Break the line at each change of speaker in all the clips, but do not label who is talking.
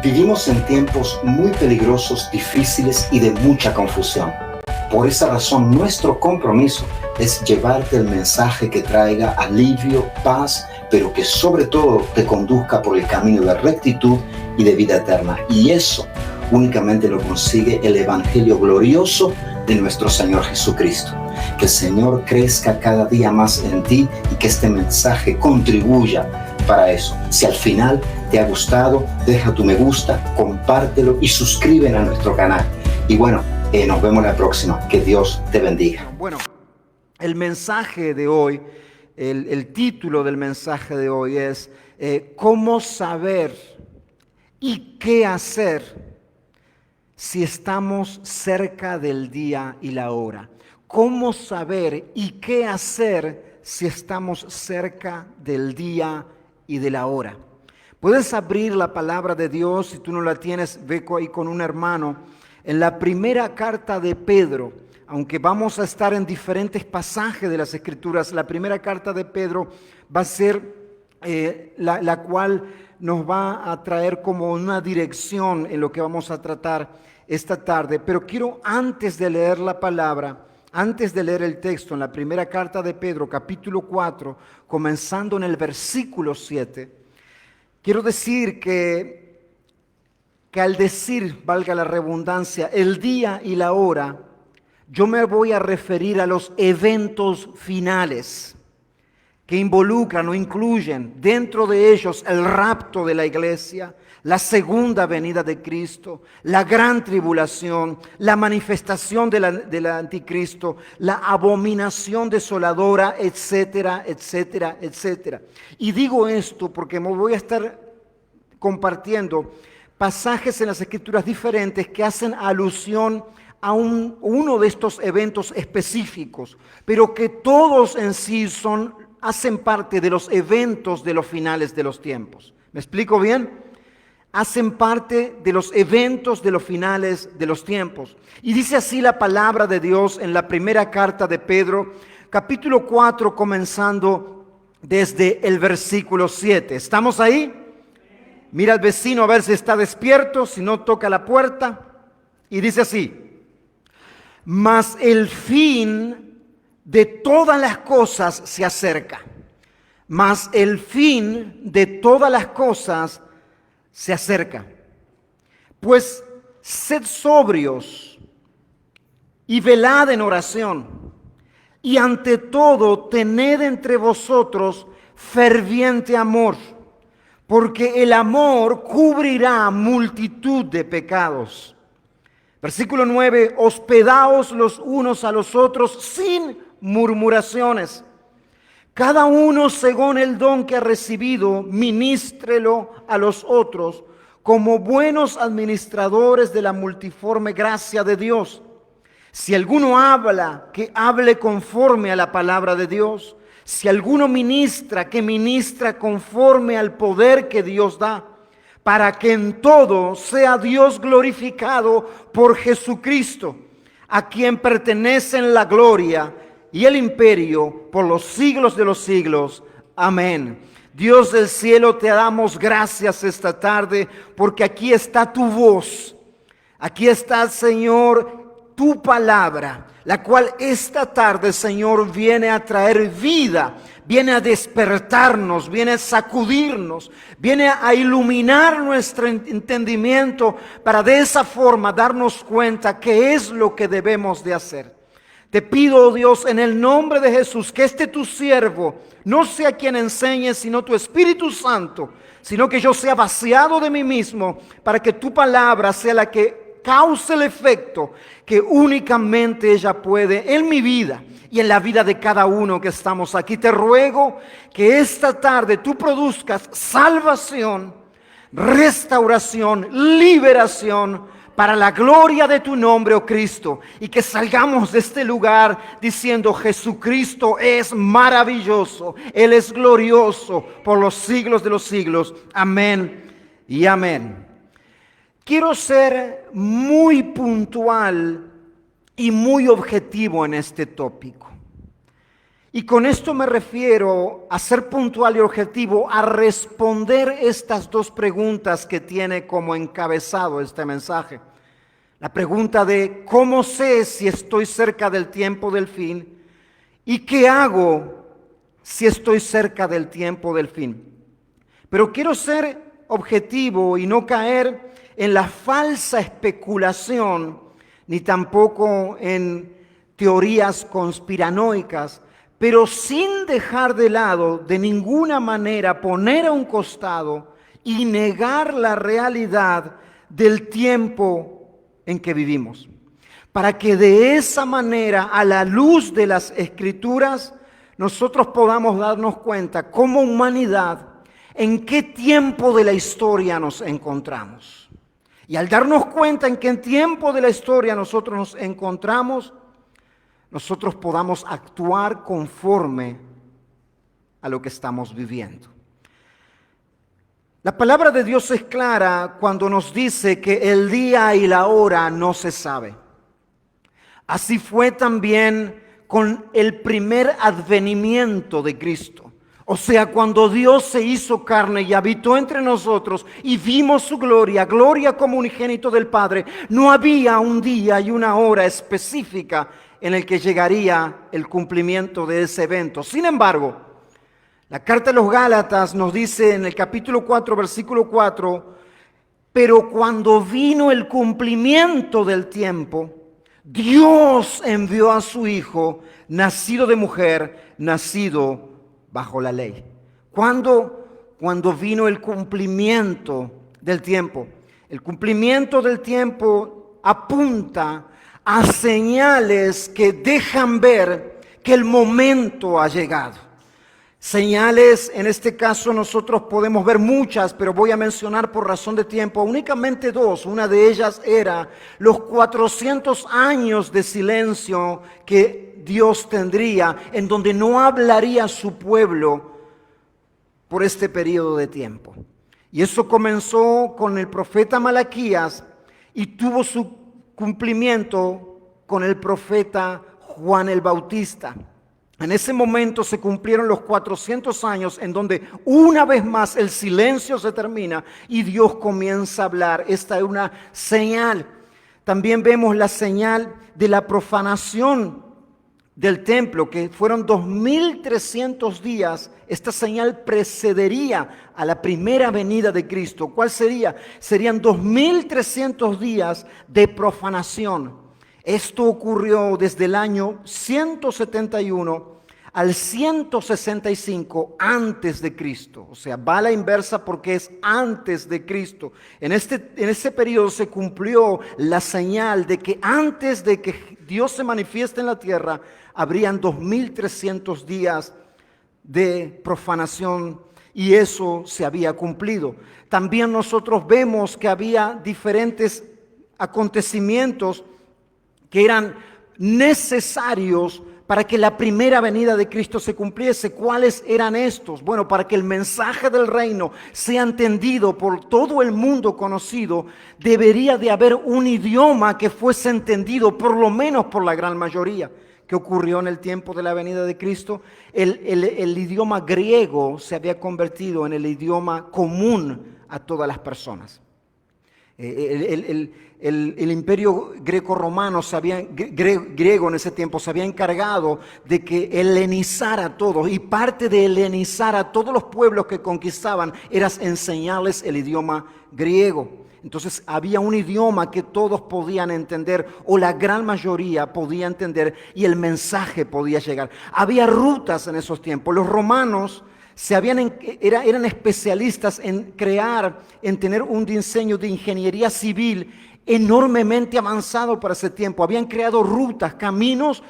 Vivimos en tiempos muy peligrosos, difíciles y de mucha confusión. Por esa razón, nuestro compromiso es llevarte el mensaje que traiga alivio, paz, pero que sobre todo te conduzca por el camino de rectitud y de vida eterna. Y eso únicamente lo consigue el Evangelio glorioso de nuestro Señor Jesucristo. Que el Señor crezca cada día más en ti y que este mensaje contribuya para eso. Si al final te ha gustado, deja tu me gusta, compártelo y suscríbete a nuestro canal. Y bueno, nos vemos la próxima. Que Dios te bendiga.
Bueno, el mensaje de hoy, el título del mensaje de hoy es ¿cómo saber y qué hacer si estamos cerca del día y la hora? ¿Cómo saber y qué hacer si estamos cerca del día y de la hora? Puedes abrir la palabra de Dios, si tú no la tienes, ve ahí con un hermano, en la primera carta de Pedro. Aunque vamos a estar en diferentes pasajes de las Escrituras, la primera carta de Pedro va a ser la cual nos va a traer como una dirección en lo que vamos a tratar esta tarde. Pero quiero, antes de leer la palabra, antes de leer el texto en la primera carta de Pedro, capítulo 4, comenzando en el versículo 7, quiero decir que al decir, valga la redundancia, el día y la hora, yo me voy a referir a los eventos finales que involucran o incluyen dentro de ellos el rapto de la iglesia, la segunda venida de Cristo, la gran tribulación, la manifestación del anticristo, la abominación desoladora, etcétera, etcétera, etcétera. Y digo esto porque me voy a estar compartiendo pasajes en las Escrituras diferentes que hacen alusión a uno de estos eventos específicos, pero que todos en sí hacen parte de los eventos de los finales de los tiempos. ¿Me explico bien? Hacen parte de los eventos de los finales de los tiempos. Y dice así la palabra de Dios en la primera carta de Pedro, capítulo 4, comenzando desde el versículo 7. ¿Estamos ahí? Mira al vecino a ver si está despierto, si no toca la puerta. Y dice así: mas el fin de todas las cosas se acerca. Mas el fin de todas las cosas se acerca. Pues sed sobrios y velad en oración. Y ante todo tened entre vosotros ferviente amor, porque el amor cubrirá multitud de pecados. Versículo 9, hospedaos los unos a los otros sin murmuraciones. Cada uno según el don que ha recibido, ministrelo a los otros como buenos administradores de la multiforme gracia de Dios. Si alguno habla, que hable conforme a la palabra de Dios. Si alguno ministra, que ministra conforme al poder que Dios da, para que en todo sea Dios glorificado por Jesucristo, a quien pertenecen la gloria y el imperio por los siglos de los siglos. Amén. Dios del cielo, te damos gracias esta tarde, porque aquí está tu voz. Aquí está, Señor, tu palabra, la cual esta tarde, Señor, viene a traer vida, viene a despertarnos, viene a sacudirnos, viene a iluminar nuestro entendimiento para de esa forma darnos cuenta qué es lo que debemos de hacer. Te pido, oh Dios, en el nombre de Jesús, que tu siervo no sea quien enseñe, sino tu Espíritu Santo, sino que yo sea vaciado de mí mismo, para que tu palabra sea la que cause el efecto que únicamente ella puede en mi vida y en la vida de cada uno que estamos aquí. Te ruego que esta tarde tú produzcas salvación, restauración, liberación para la gloria de tu nombre, oh Cristo, y que salgamos de este lugar diciendo: Jesucristo es maravilloso, Él es glorioso por los siglos de los siglos. Amén y amén. Quiero ser muy puntual y muy objetivo en este tópico. Y con esto me refiero a ser puntual y objetivo, a responder estas dos preguntas que tiene como encabezado este mensaje. La pregunta de ¿cómo sé si estoy cerca del tiempo del fin? ¿Y qué hago si estoy cerca del tiempo del fin? Pero quiero ser objetivo y no caer en la falsa especulación, ni tampoco en teorías conspiranoicas, pero sin dejar de lado, de ninguna manera, poner a un costado y negar la realidad del tiempo en que vivimos. Para que de esa manera, a la luz de las Escrituras, nosotros podamos darnos cuenta como humanidad en qué tiempo de la historia nos encontramos. Y al darnos cuenta en qué tiempo de la historia nosotros nos encontramos, nosotros podamos actuar conforme a lo que estamos viviendo. La palabra de Dios es clara cuando nos dice que el día y la hora no se sabe. Así fue también con el primer advenimiento de Cristo. O sea, cuando Dios se hizo carne y habitó entre nosotros y vimos su gloria, gloria como unigénito del Padre, no había un día y una hora específica en el que llegaría el cumplimiento de ese evento. Sin embargo, la carta de los Gálatas nos dice en el capítulo 4, versículo 4, pero cuando vino el cumplimiento del tiempo, Dios envió a su Hijo, nacido de mujer, nacido bajo la ley. Cuando vino el cumplimiento del tiempo. El cumplimiento del tiempo apunta a señales que dejan ver que el momento ha llegado. Señales, en este caso nosotros podemos ver muchas, pero voy a mencionar por razón de tiempo únicamente dos. Una de ellas era los 400 años de silencio que Dios tendría, en donde no hablaría a su pueblo por este periodo de tiempo. Y eso comenzó con el profeta Malaquías y tuvo su cumplimiento con el profeta Juan el Bautista. En ese momento se cumplieron los 400 años en donde una vez más el silencio se termina y Dios comienza a hablar. Esta es una señal. También vemos la señal de la profanación del templo, que fueron 2300 días. Esta señal precedería a la primera venida de Cristo. ¿Cuál sería? Serían 2300 días de profanación. Esto ocurrió desde el año 171 al 165 antes de Cristo. O sea, va a la inversa porque es antes de Cristo. En ese periodo se cumplió la señal de que antes de que Dios se manifieste en la tierra, habrían 2300 días de profanación y eso se había cumplido. También nosotros vemos que había diferentes acontecimientos que eran necesarios para que la primera venida de Cristo se cumpliese. ¿Cuáles eran estos? Bueno, para que el mensaje del reino sea entendido por todo el mundo conocido, debería de haber un idioma que fuese entendido por lo menos por la gran mayoría. ¿Qué ocurrió en el tiempo de la venida de Cristo? El idioma griego se había convertido en el idioma común a todas las personas. El imperio greco-romano griego en ese tiempo se había encargado de que helenizara a todos, y parte de helenizar a todos los pueblos que conquistaban era enseñarles el idioma griego. Entonces había un idioma que todos podían entender, o la gran mayoría podía entender, y el mensaje podía llegar. Había rutas en esos tiempos. Los romanos eran especialistas en tener un diseño de ingeniería civil enormemente avanzado para ese tiempo. Habían creado rutas, caminos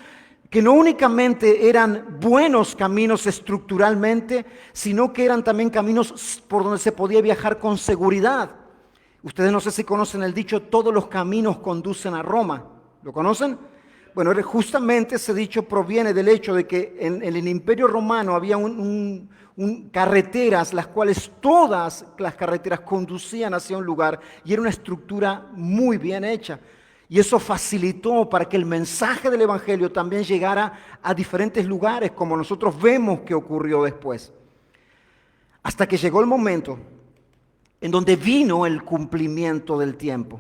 que no únicamente eran buenos caminos estructuralmente, sino que eran también caminos por donde se podía viajar con seguridad. Ustedes no sé si conocen el dicho, todos los caminos conducen a Roma. ¿Lo conocen? Bueno, justamente ese dicho proviene del hecho de que en el Imperio Romano había carreteras, las cuales todas las carreteras conducían hacia un lugar y era una estructura muy bien hecha. Y eso facilitó para que el mensaje del Evangelio también llegara a diferentes lugares, como nosotros vemos que ocurrió después. Hasta que llegó el momento en donde vino el cumplimiento del tiempo.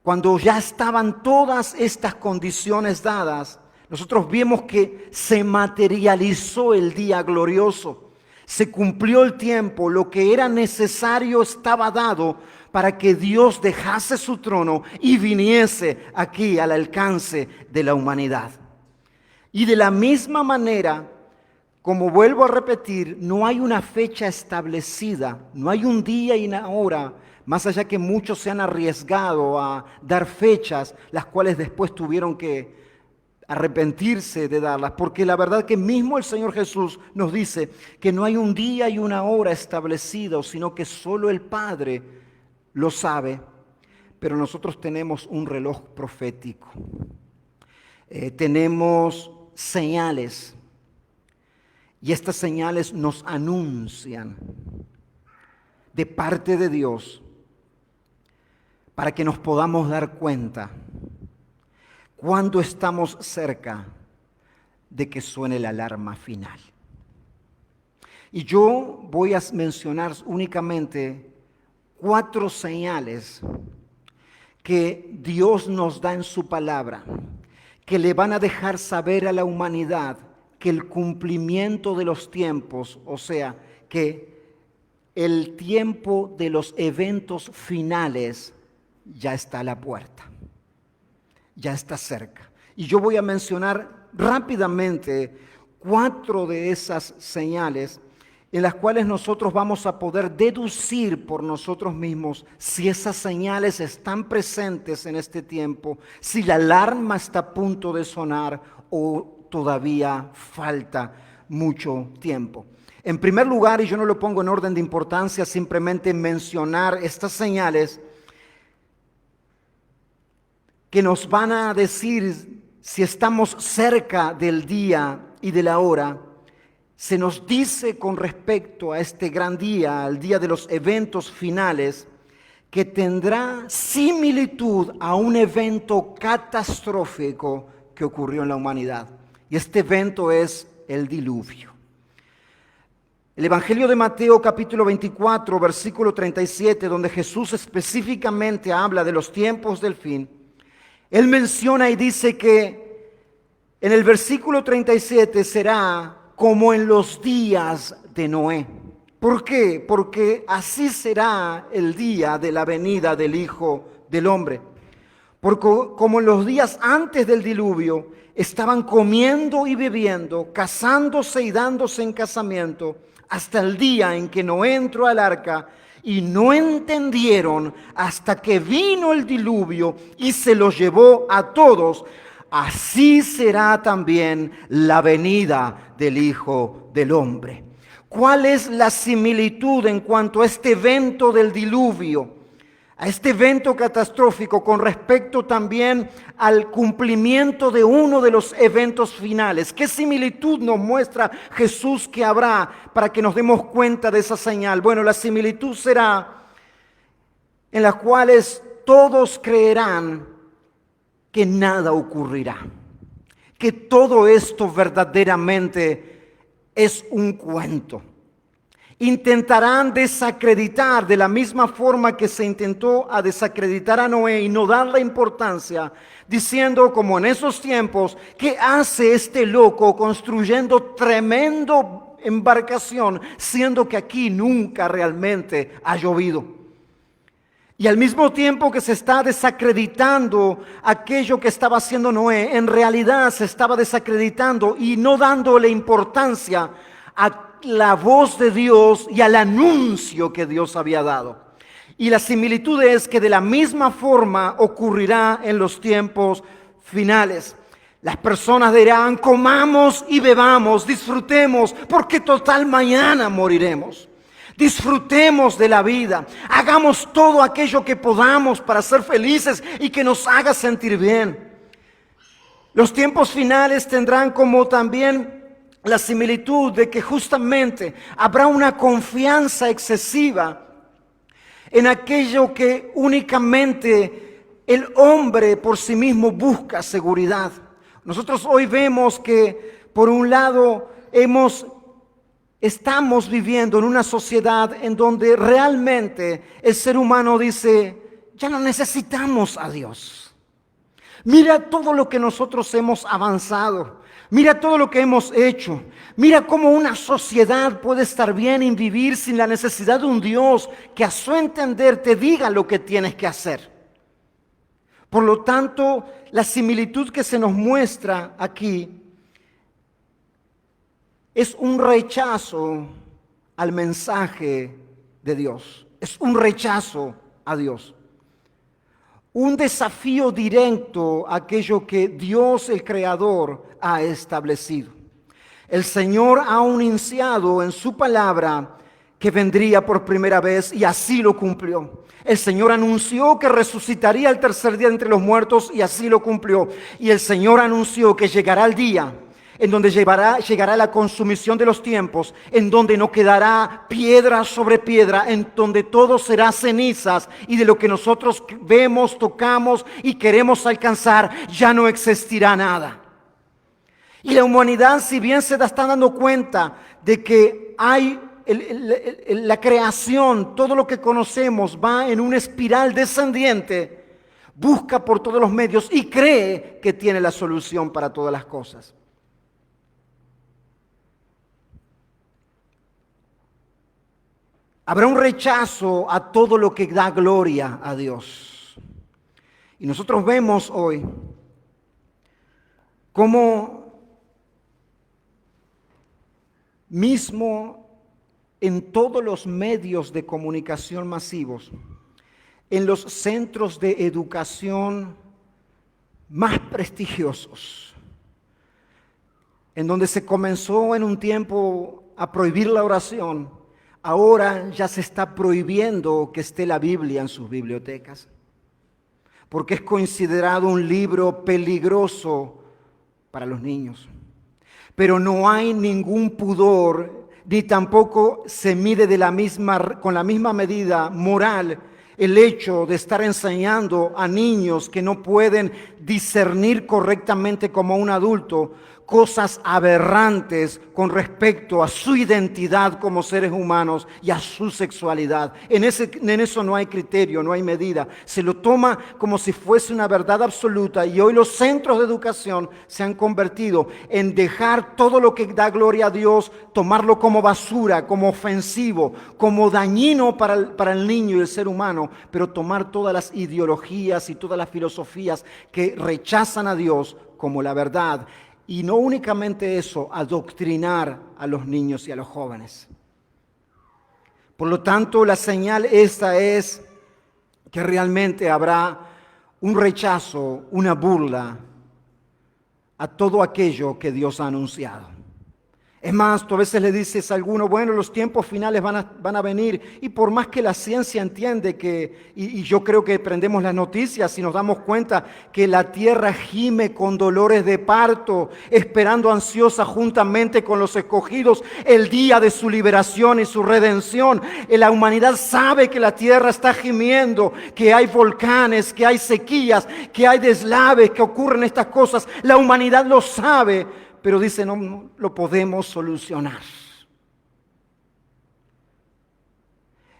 Cuando ya estaban todas estas condiciones dadas, nosotros vimos que se materializó el día glorioso. Se cumplió el tiempo, lo que era necesario estaba dado para que Dios dejase su trono y viniese aquí al alcance de la humanidad. Y de la misma manera, como vuelvo a repetir, no hay una fecha establecida, no hay un día y una hora, más allá que muchos se han arriesgado a dar fechas, las cuales después tuvieron que arrepentirse de darlas, porque la verdad que mismo el Señor Jesús nos dice que no hay un día y una hora establecidos, sino que solo el Padre lo sabe, pero nosotros tenemos un reloj profético, tenemos señales, y estas señales nos anuncian de parte de Dios para que nos podamos dar cuenta cuando estamos cerca de que suene la alarma final. Y yo voy a mencionar únicamente 4 señales que Dios nos da en su palabra, que le van a dejar saber a la humanidad que el cumplimiento de los tiempos, o sea, que el tiempo de los eventos finales ya está a la puerta, ya está cerca. Y yo voy a mencionar rápidamente 4 de esas señales en las cuales nosotros vamos a poder deducir por nosotros mismos si esas señales están presentes en este tiempo, si la alarma está a punto de sonar o todavía falta mucho tiempo. En primer lugar, y yo no lo pongo en orden de importancia, simplemente mencionar estas señales que nos van a decir si estamos cerca del día y de la hora. Se nos dice con respecto a este gran día, al día de los eventos finales, que tendrá similitud a un evento catastrófico que ocurrió en la humanidad. Y este evento es el diluvio. El Evangelio de Mateo capítulo 24, versículo 37, donde Jesús específicamente habla de los tiempos del fin, Él menciona y dice que en el versículo 37 será como en los días de Noé. ¿Por qué? Porque así será el día de la venida del Hijo del Hombre. Porque como en los días antes del diluvio, estaban comiendo y bebiendo, casándose y dándose en casamiento, hasta el día en que Noé entró al arca, y no entendieron hasta que vino el diluvio y se los llevó a todos. Así será también la venida del Hijo del Hombre. ¿Cuál es la similitud en cuanto a este evento del diluvio? A este evento catastrófico con respecto también al cumplimiento de uno de los eventos finales. ¿Qué similitud nos muestra Jesús que habrá para que nos demos cuenta de esa señal? Bueno, la similitud será en las cuales todos creerán que nada ocurrirá, que todo esto verdaderamente es un cuento. Intentarán desacreditar de la misma forma que se intentó a desacreditar a Noé y no darle importancia, diciendo como en esos tiempos, ¿qué hace este loco construyendo tremendo embarcación, siendo que aquí nunca realmente ha llovido? Y al mismo tiempo que se está desacreditando aquello que estaba haciendo Noé, en realidad se estaba desacreditando y no dándole importancia a la voz de Dios y al anuncio que Dios había dado. Y la similitud es que de la misma forma ocurrirá en los tiempos finales. Las personas dirán, comamos y bebamos, disfrutemos, porque total mañana moriremos. Disfrutemos de la vida, hagamos todo aquello que podamos para ser felices y que nos haga sentir bien. Los tiempos finales tendrán como también la similitud de que justamente habrá una confianza excesiva en aquello que únicamente el hombre por sí mismo busca seguridad. Nosotros hoy vemos que, por un lado, estamos viviendo en una sociedad en donde realmente el ser humano dice, ya no necesitamos a Dios. Mira todo lo que nosotros hemos avanzado. Mira todo lo que hemos hecho. Mira cómo una sociedad puede estar bien y vivir sin la necesidad de un Dios que a su entender te diga lo que tienes que hacer. Por lo tanto, la similitud que se nos muestra aquí es un rechazo al mensaje de Dios. Es un rechazo a Dios. Un desafío directo a aquello que Dios, el Creador, ha establecido. El Señor ha anunciado en su palabra que vendría por primera vez y así lo cumplió. El Señor anunció que resucitaría el tercer día entre los muertos y así lo cumplió. Y el Señor anunció que llegará el día en donde llegará la consumición de los tiempos, en donde no quedará piedra sobre piedra, en donde todo será cenizas y de lo que nosotros vemos, tocamos y queremos alcanzar, ya no existirá nada. Y la humanidad, si bien se está dando cuenta de que hay la creación, todo lo que conocemos va en una espiral descendiente, busca por todos los medios y cree que tiene la solución para todas las cosas. Habrá un rechazo a todo lo que da gloria a Dios. Y nosotros vemos hoy cómo mismo en todos los medios de comunicación masivos, en los centros de educación más prestigiosos, en donde se comenzó en un tiempo a prohibir la oración, ahora ya se está prohibiendo que esté la Biblia en sus bibliotecas, porque es considerado un libro peligroso para los niños. Pero no hay ningún pudor, ni tampoco se mide con la misma medida moral el hecho de estar enseñando a niños que no pueden discernir correctamente como un adulto cosas aberrantes con respecto a su identidad como seres humanos y a su sexualidad. En eso no hay criterio, no hay medida. Se lo toma como si fuese una verdad absoluta y hoy los centros de educación se han convertido en dejar todo lo que da gloria a Dios, tomarlo como basura, como ofensivo, como dañino para el niño y el ser humano, pero tomar todas las ideologías y todas las filosofías que rechazan a Dios como la verdad. Y no únicamente eso, adoctrinar a los niños y a los jóvenes. Por lo tanto, la señal esta es que realmente habrá un rechazo, una burla a todo aquello que Dios ha anunciado. Es más, tú a veces le dices a alguno, bueno, los tiempos finales van a venir, y por más que la ciencia entiende que, y yo creo que prendemos las noticias y nos damos cuenta que la tierra gime con dolores de parto, esperando ansiosa juntamente con los escogidos el día de su liberación y su redención. La humanidad sabe que la tierra está gimiendo, que hay volcanes, que hay sequías, que hay deslaves, que ocurren estas cosas. La humanidad lo sabe, pero dice, no lo podemos solucionar.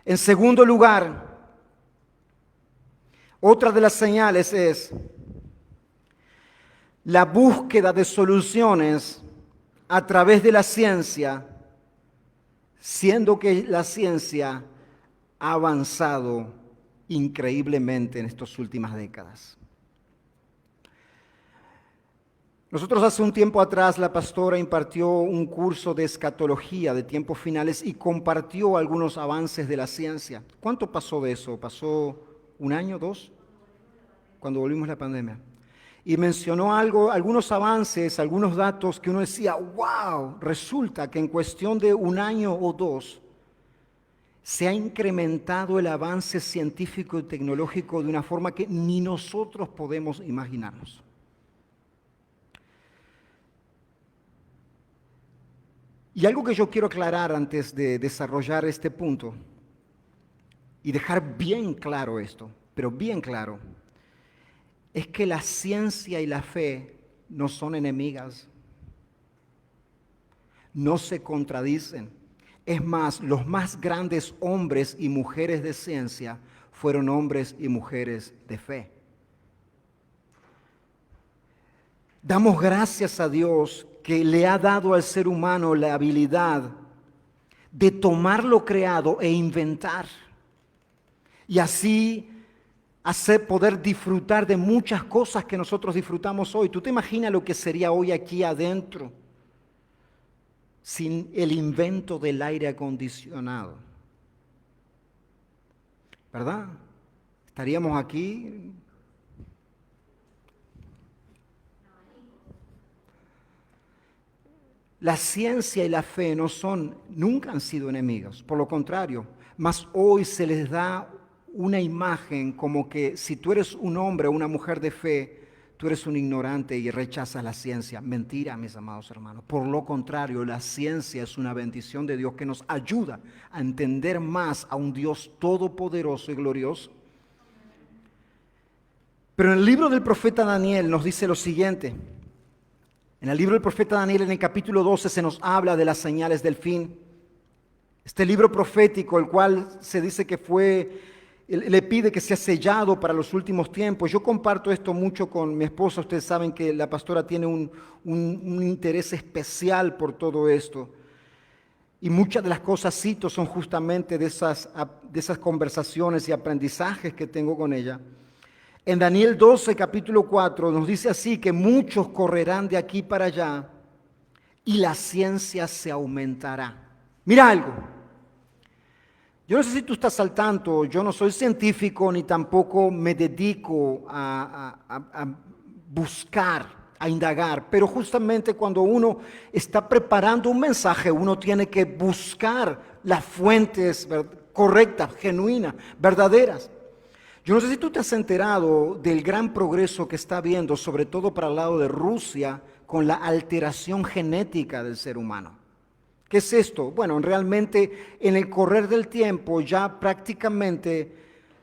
En segundo lugar, otra de las señales es la búsqueda de soluciones a través de la ciencia, siendo que la ciencia ha avanzado increíblemente en estas últimas décadas. Nosotros hace un tiempo atrás la pastora impartió un curso de escatología de tiempos finales y compartió algunos avances de la ciencia. ¿Cuánto pasó de eso? ¿Pasó un año, dos? Cuando volvimos a la pandemia. Y mencionó algunos avances, algunos datos que uno decía, wow, resulta que en cuestión de un año o dos se ha incrementado el avance científico y tecnológico de una forma que ni nosotros podemos imaginarnos. Y algo que yo quiero aclarar antes de desarrollar este punto y dejar bien claro esto, pero bien claro, es que la ciencia y la fe no son enemigas, no se contradicen. Es más, los más grandes hombres y mujeres de ciencia fueron hombres y mujeres de fe. Damos gracias a Dios que le ha dado al ser humano la habilidad de tomar lo creado e inventar. Y así poder disfrutar de muchas cosas que nosotros disfrutamos hoy. ¿Tú te imaginas lo que sería hoy aquí adentro sin el invento del aire acondicionado? ¿Verdad? Estaríamos aquí. La ciencia y la fe nunca han sido enemigas, por lo contrario, mas hoy se les da una imagen como que si tú eres un hombre o una mujer de fe, tú eres un ignorante y rechazas la ciencia. Mentira, mis amados hermanos. Por lo contrario, la ciencia es una bendición de Dios que nos ayuda a entender más a un Dios todopoderoso y glorioso. Pero en el libro del profeta Daniel nos dice lo siguiente. En el libro del profeta Daniel, en el capítulo 12, se nos habla de las señales del fin. Este libro profético, el cual se dice que le pide que sea sellado para los últimos tiempos. Yo comparto esto mucho con mi esposa. Ustedes saben que la pastora tiene un interés especial por todo esto. Y muchas de las cosas cito son justamente de esas conversaciones y aprendizajes que tengo con ella. En Daniel 12, capítulo 4, nos dice así que muchos correrán de aquí para allá y la ciencia se aumentará. Mira algo. Yo no sé si tú estás al tanto, yo no soy científico ni tampoco me dedico a buscar, a indagar, pero justamente cuando uno está preparando un mensaje, uno tiene que buscar las fuentes correctas, genuinas, verdaderas. Yo no sé si tú te has enterado del gran progreso que está habiendo, sobre todo para el lado de Rusia, con la alteración genética del ser humano. ¿Qué es esto? Bueno, realmente en el correr del tiempo ya prácticamente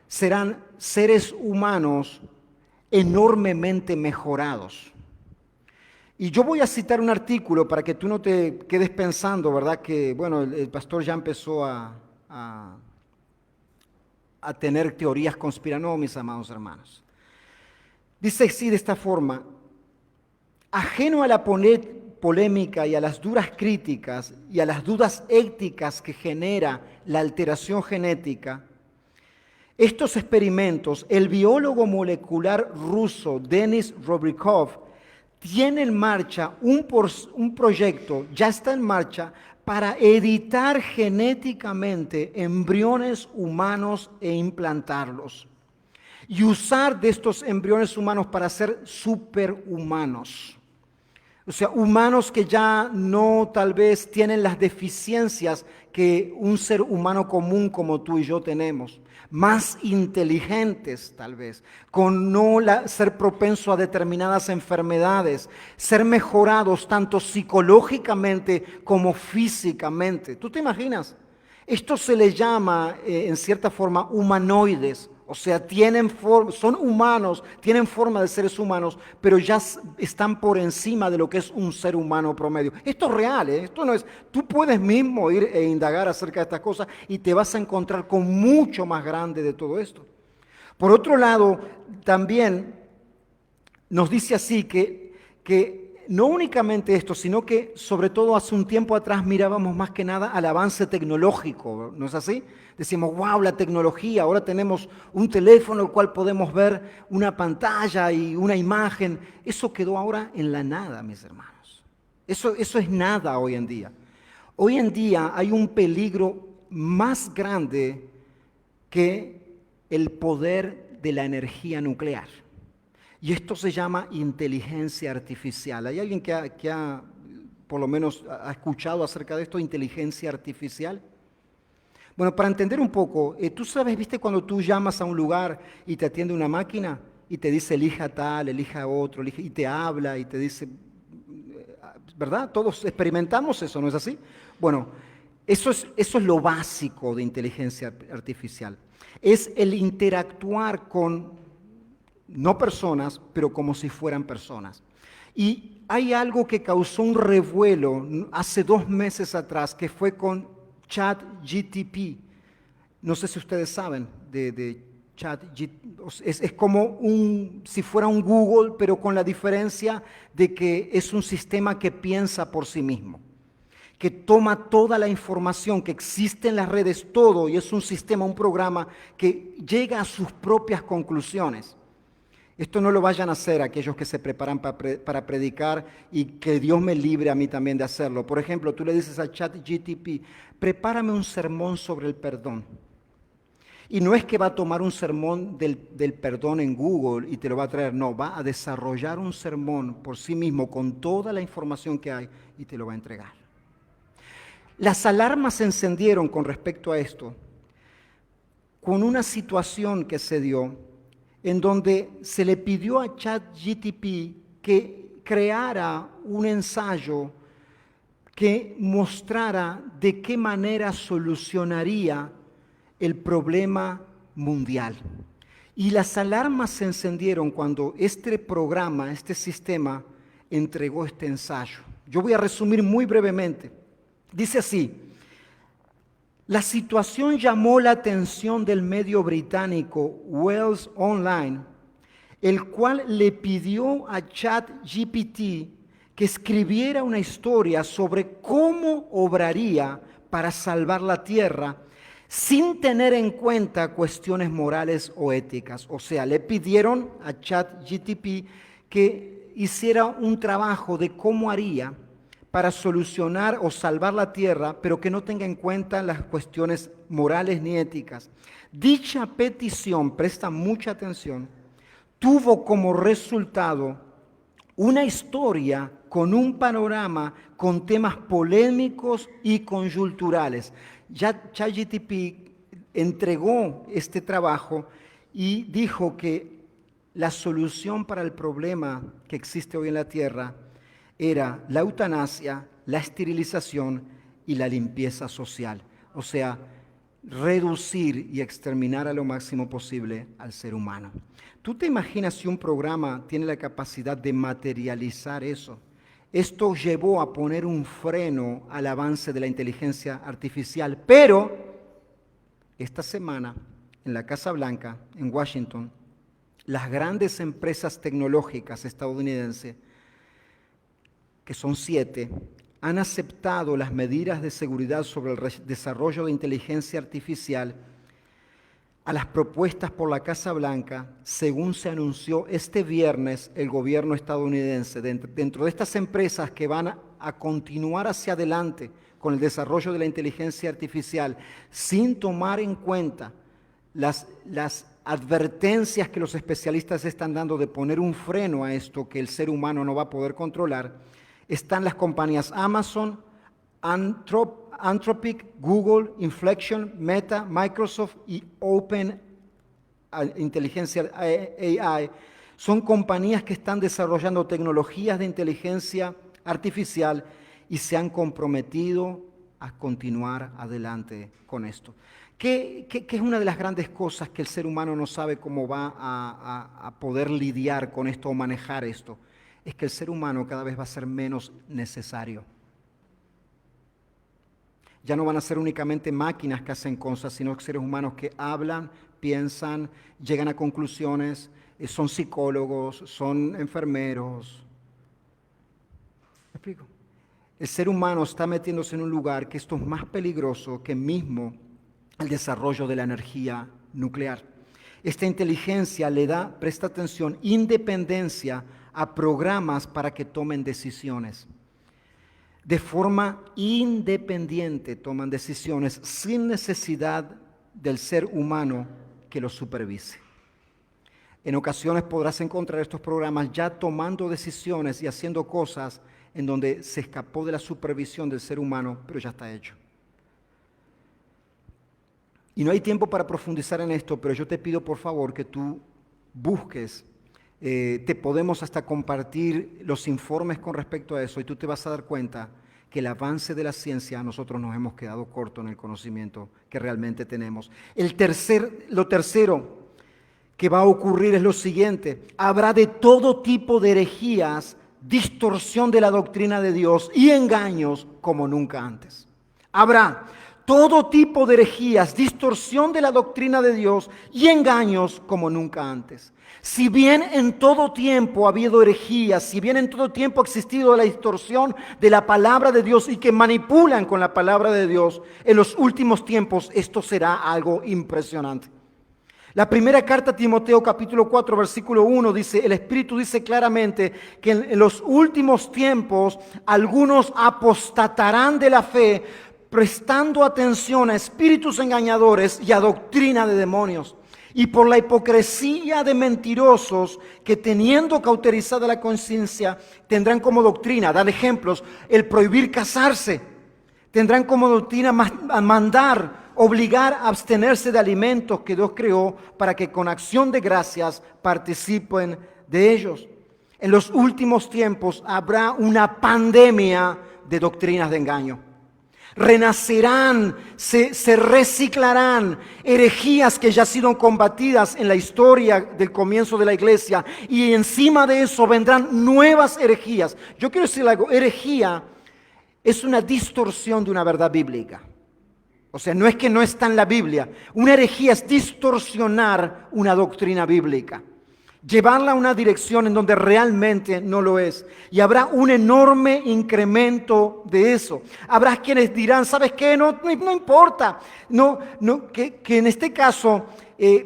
serán seres humanos enormemente mejorados. Y yo voy a citar un artículo para que tú no te quedes pensando, ¿verdad? Que, bueno, el pastor ya empezó a tener teorías conspiranoicas, mis amados hermanos. Dice así de esta forma: ajeno a la polémica y a las duras críticas y a las dudas éticas que genera la alteración genética, estos experimentos, el biólogo molecular ruso Denis Rubrikov tiene en marcha un proyecto, ya está en marcha, para editar genéticamente embriones humanos e implantarlos. Y usar de estos embriones humanos para ser superhumanos. O sea, humanos que ya no tal vez tienen las deficiencias que un ser humano común como tú y yo tenemos. Más inteligentes tal vez, con ser propenso a determinadas enfermedades, ser mejorados tanto psicológicamente como físicamente. ¿Tú te imaginas? Esto se le llama en cierta forma humanoides. O sea, son humanos, tienen forma de seres humanos, pero ya están por encima de lo que es un ser humano promedio. Esto es real, esto no es. Tú puedes mismo ir e indagar acerca de estas cosas y te vas a encontrar con mucho más grande de todo esto. Por otro lado, también nos dice así que no únicamente esto, sino que sobre todo hace un tiempo atrás mirábamos más que nada al avance tecnológico, ¿no es así? Decimos, wow, la tecnología, ahora tenemos un teléfono en el cual podemos ver una pantalla y una imagen. Eso quedó ahora en la nada, mis hermanos. Eso es nada hoy en día. Hoy en día hay un peligro más grande que el poder de la energía nuclear. Y esto se llama inteligencia artificial. ¿Hay alguien que por lo menos ha escuchado acerca de esto, inteligencia artificial? Bueno, para entender un poco, tú sabes, ¿viste cuando tú llamas a un lugar y te atiende una máquina y te dice elija tal, elija otro, y te habla y te dice, ¿verdad? Todos experimentamos eso, ¿no es así? Bueno, eso es lo básico de inteligencia artificial. Es el interactuar con no personas, pero como si fueran personas. Y hay algo que causó un revuelo hace 2 meses atrás, que fue con ChatGPT. No sé si ustedes saben de ChatGPT. Es como si fuera un Google, pero con la diferencia de que es un sistema que piensa por sí mismo, que toma toda la información que existe en las redes, todo, y es un sistema, un programa que llega a sus propias conclusiones. Esto no lo vayan a hacer aquellos que se preparan para predicar, y que Dios me libre a mí también de hacerlo. Por ejemplo, tú le dices a ChatGPT, prepárame un sermón sobre el perdón. Y no es que va a tomar un sermón del perdón en Google y te lo va a traer, no, va a desarrollar un sermón por sí mismo con toda la información que hay y te lo va a entregar. Las alarmas se encendieron con respecto a esto, con una situación que se dio en donde se le pidió a ChatGPT que creara un ensayo que mostrara de qué manera solucionaría el problema mundial. Y las alarmas se encendieron cuando este programa, este sistema, entregó este ensayo. Yo voy a resumir muy brevemente. Dice así: la situación llamó la atención del medio británico Wales Online, el cual le pidió a ChatGPT que escribiera una historia sobre cómo obraría para salvar la tierra sin tener en cuenta cuestiones morales o éticas. O sea, le pidieron a ChatGPT que hiciera un trabajo de cómo haría para solucionar o salvar la tierra, pero que no tenga en cuenta las cuestiones morales ni éticas. Dicha petición, presta mucha atención, tuvo como resultado una historia con un panorama con temas polémicos y coyunturales. Ya ChatGPT entregó este trabajo y dijo que la solución para el problema que existe hoy en la tierra era la eutanasia, la esterilización y la limpieza social. O sea, reducir y exterminar a lo máximo posible al ser humano. ¿Tú te imaginas si un programa tiene la capacidad de materializar eso? Esto llevó a poner un freno al avance de la inteligencia artificial, pero esta semana en la Casa Blanca, en Washington, las grandes empresas tecnológicas estadounidenses, que son 7, han aceptado las medidas de seguridad sobre el desarrollo de inteligencia artificial a las propuestas por la Casa Blanca, según se anunció este viernes el gobierno estadounidense. Dentro de estas empresas que van a continuar hacia adelante con el desarrollo de la inteligencia artificial, sin tomar en cuenta las advertencias que los especialistas están dando de poner un freno a esto que el ser humano no va a poder controlar, están las compañías Amazon, Anthropic, Google, Inflection, Meta, Microsoft y Open Inteligencia AI. Son compañías que están desarrollando tecnologías de inteligencia artificial y se han comprometido a continuar adelante con esto. ¿Qué es una de las grandes cosas que el ser humano no sabe cómo va a poder lidiar con esto o manejar esto? Es que el ser humano cada vez va a ser menos necesario. Ya no van a ser únicamente máquinas que hacen cosas, sino seres humanos que hablan, piensan, llegan a conclusiones, son psicólogos, son enfermeros. ¿Me explico? El ser humano está metiéndose en un lugar que esto es más peligroso que mismo el desarrollo de la energía nuclear. Esta inteligencia le da, presta atención, independencia a programas para que tomen decisiones. De forma independiente toman decisiones sin necesidad del ser humano que los supervise. En ocasiones podrás encontrar estos programas ya tomando decisiones y haciendo cosas en donde se escapó de la supervisión del ser humano, pero ya está hecho. Y no hay tiempo para profundizar en esto, pero yo te pido por favor que tú busques. Te podemos hasta compartir los informes con respecto a eso y tú te vas a dar cuenta que el avance de la ciencia, nosotros nos hemos quedado cortos en el conocimiento que realmente tenemos. Lo tercero que va a ocurrir es lo siguiente: habrá de todo tipo de herejías, distorsión de la doctrina de Dios y engaños como nunca antes. Habrá todo tipo de herejías, distorsión de la doctrina de Dios y engaños como nunca antes. Si bien en todo tiempo ha habido herejías, si bien en todo tiempo ha existido la distorsión de la palabra de Dios y que manipulan con la palabra de Dios, en los últimos tiempos esto será algo impresionante. La primera carta a Timoteo capítulo 4 versículo 1 dice, el Espíritu dice claramente que en los últimos tiempos algunos apostatarán de la fe, prestando atención a espíritus engañadores y a doctrina de demonios. Y por la hipocresía de mentirosos que teniendo cauterizada la conciencia tendrán como doctrina, dar ejemplos, el prohibir casarse. Tendrán como doctrina mandar, obligar a abstenerse de alimentos que Dios creó para que con acción de gracias participen de ellos. En los últimos tiempos habrá una pandemia de doctrinas de engaño. Renacerán, se reciclarán herejías que ya han sido combatidas en la historia del comienzo de la iglesia, y encima de eso vendrán nuevas herejías. Yo quiero decir algo: herejía es una distorsión de una verdad bíblica. O sea, no es que no está en la Biblia. Una herejía es distorsionar una doctrina bíblica, llevarla a una dirección en donde realmente no lo es. Y habrá un enorme incremento de eso. Habrá quienes dirán, ¿sabes qué? No importa. Que en este caso,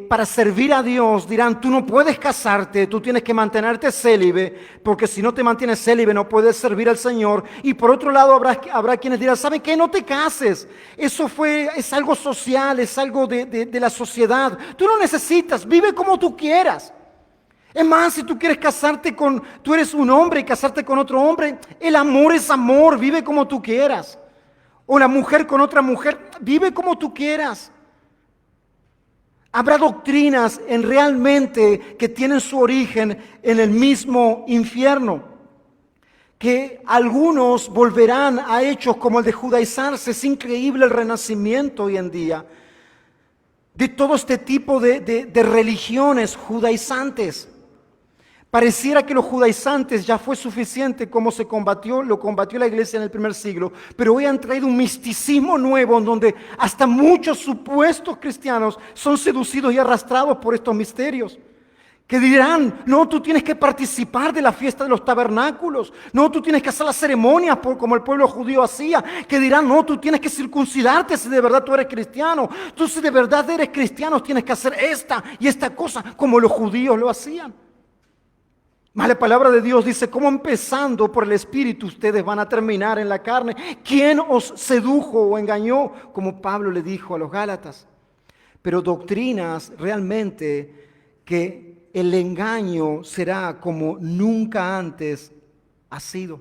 para servir a Dios, dirán, tú no puedes casarte, tú tienes que mantenerte célibe, porque si no te mantienes célibe no puedes servir al Señor. Y por otro lado habrá quienes dirán, ¿saben qué? No te cases. Eso es algo social, es algo de la sociedad. Tú no necesitas, vive como tú quieras. Es más, si tú quieres tú eres un hombre y casarte con otro hombre, el amor es amor, vive como tú quieras. O la mujer con otra mujer, vive como tú quieras. Habrá doctrinas realmente que tienen su origen en el mismo infierno, que algunos volverán a hechos como el de judaizarse. Es increíble el renacimiento hoy en día de todo este tipo de religiones judaizantes. Pareciera que los judaizantes ya fue suficiente como lo combatió la iglesia en el primer siglo, pero hoy han traído un misticismo nuevo en donde hasta muchos supuestos cristianos son seducidos y arrastrados por estos misterios. Que dirán, no, tú tienes que participar de la fiesta de los tabernáculos, no, tú tienes que hacer las ceremonias como el pueblo judío hacía. Que dirán, no, tú tienes que circuncidarte si de verdad tú eres cristiano. Tú si de verdad eres cristiano tienes que hacer esta y esta cosa como los judíos lo hacían. Mas la palabra de Dios dice, ¿cómo empezando por el Espíritu ustedes van a terminar en la carne? ¿Quién os sedujo o engañó? Como Pablo le dijo a los Gálatas. Pero doctrinas realmente que el engaño será como nunca antes ha sido.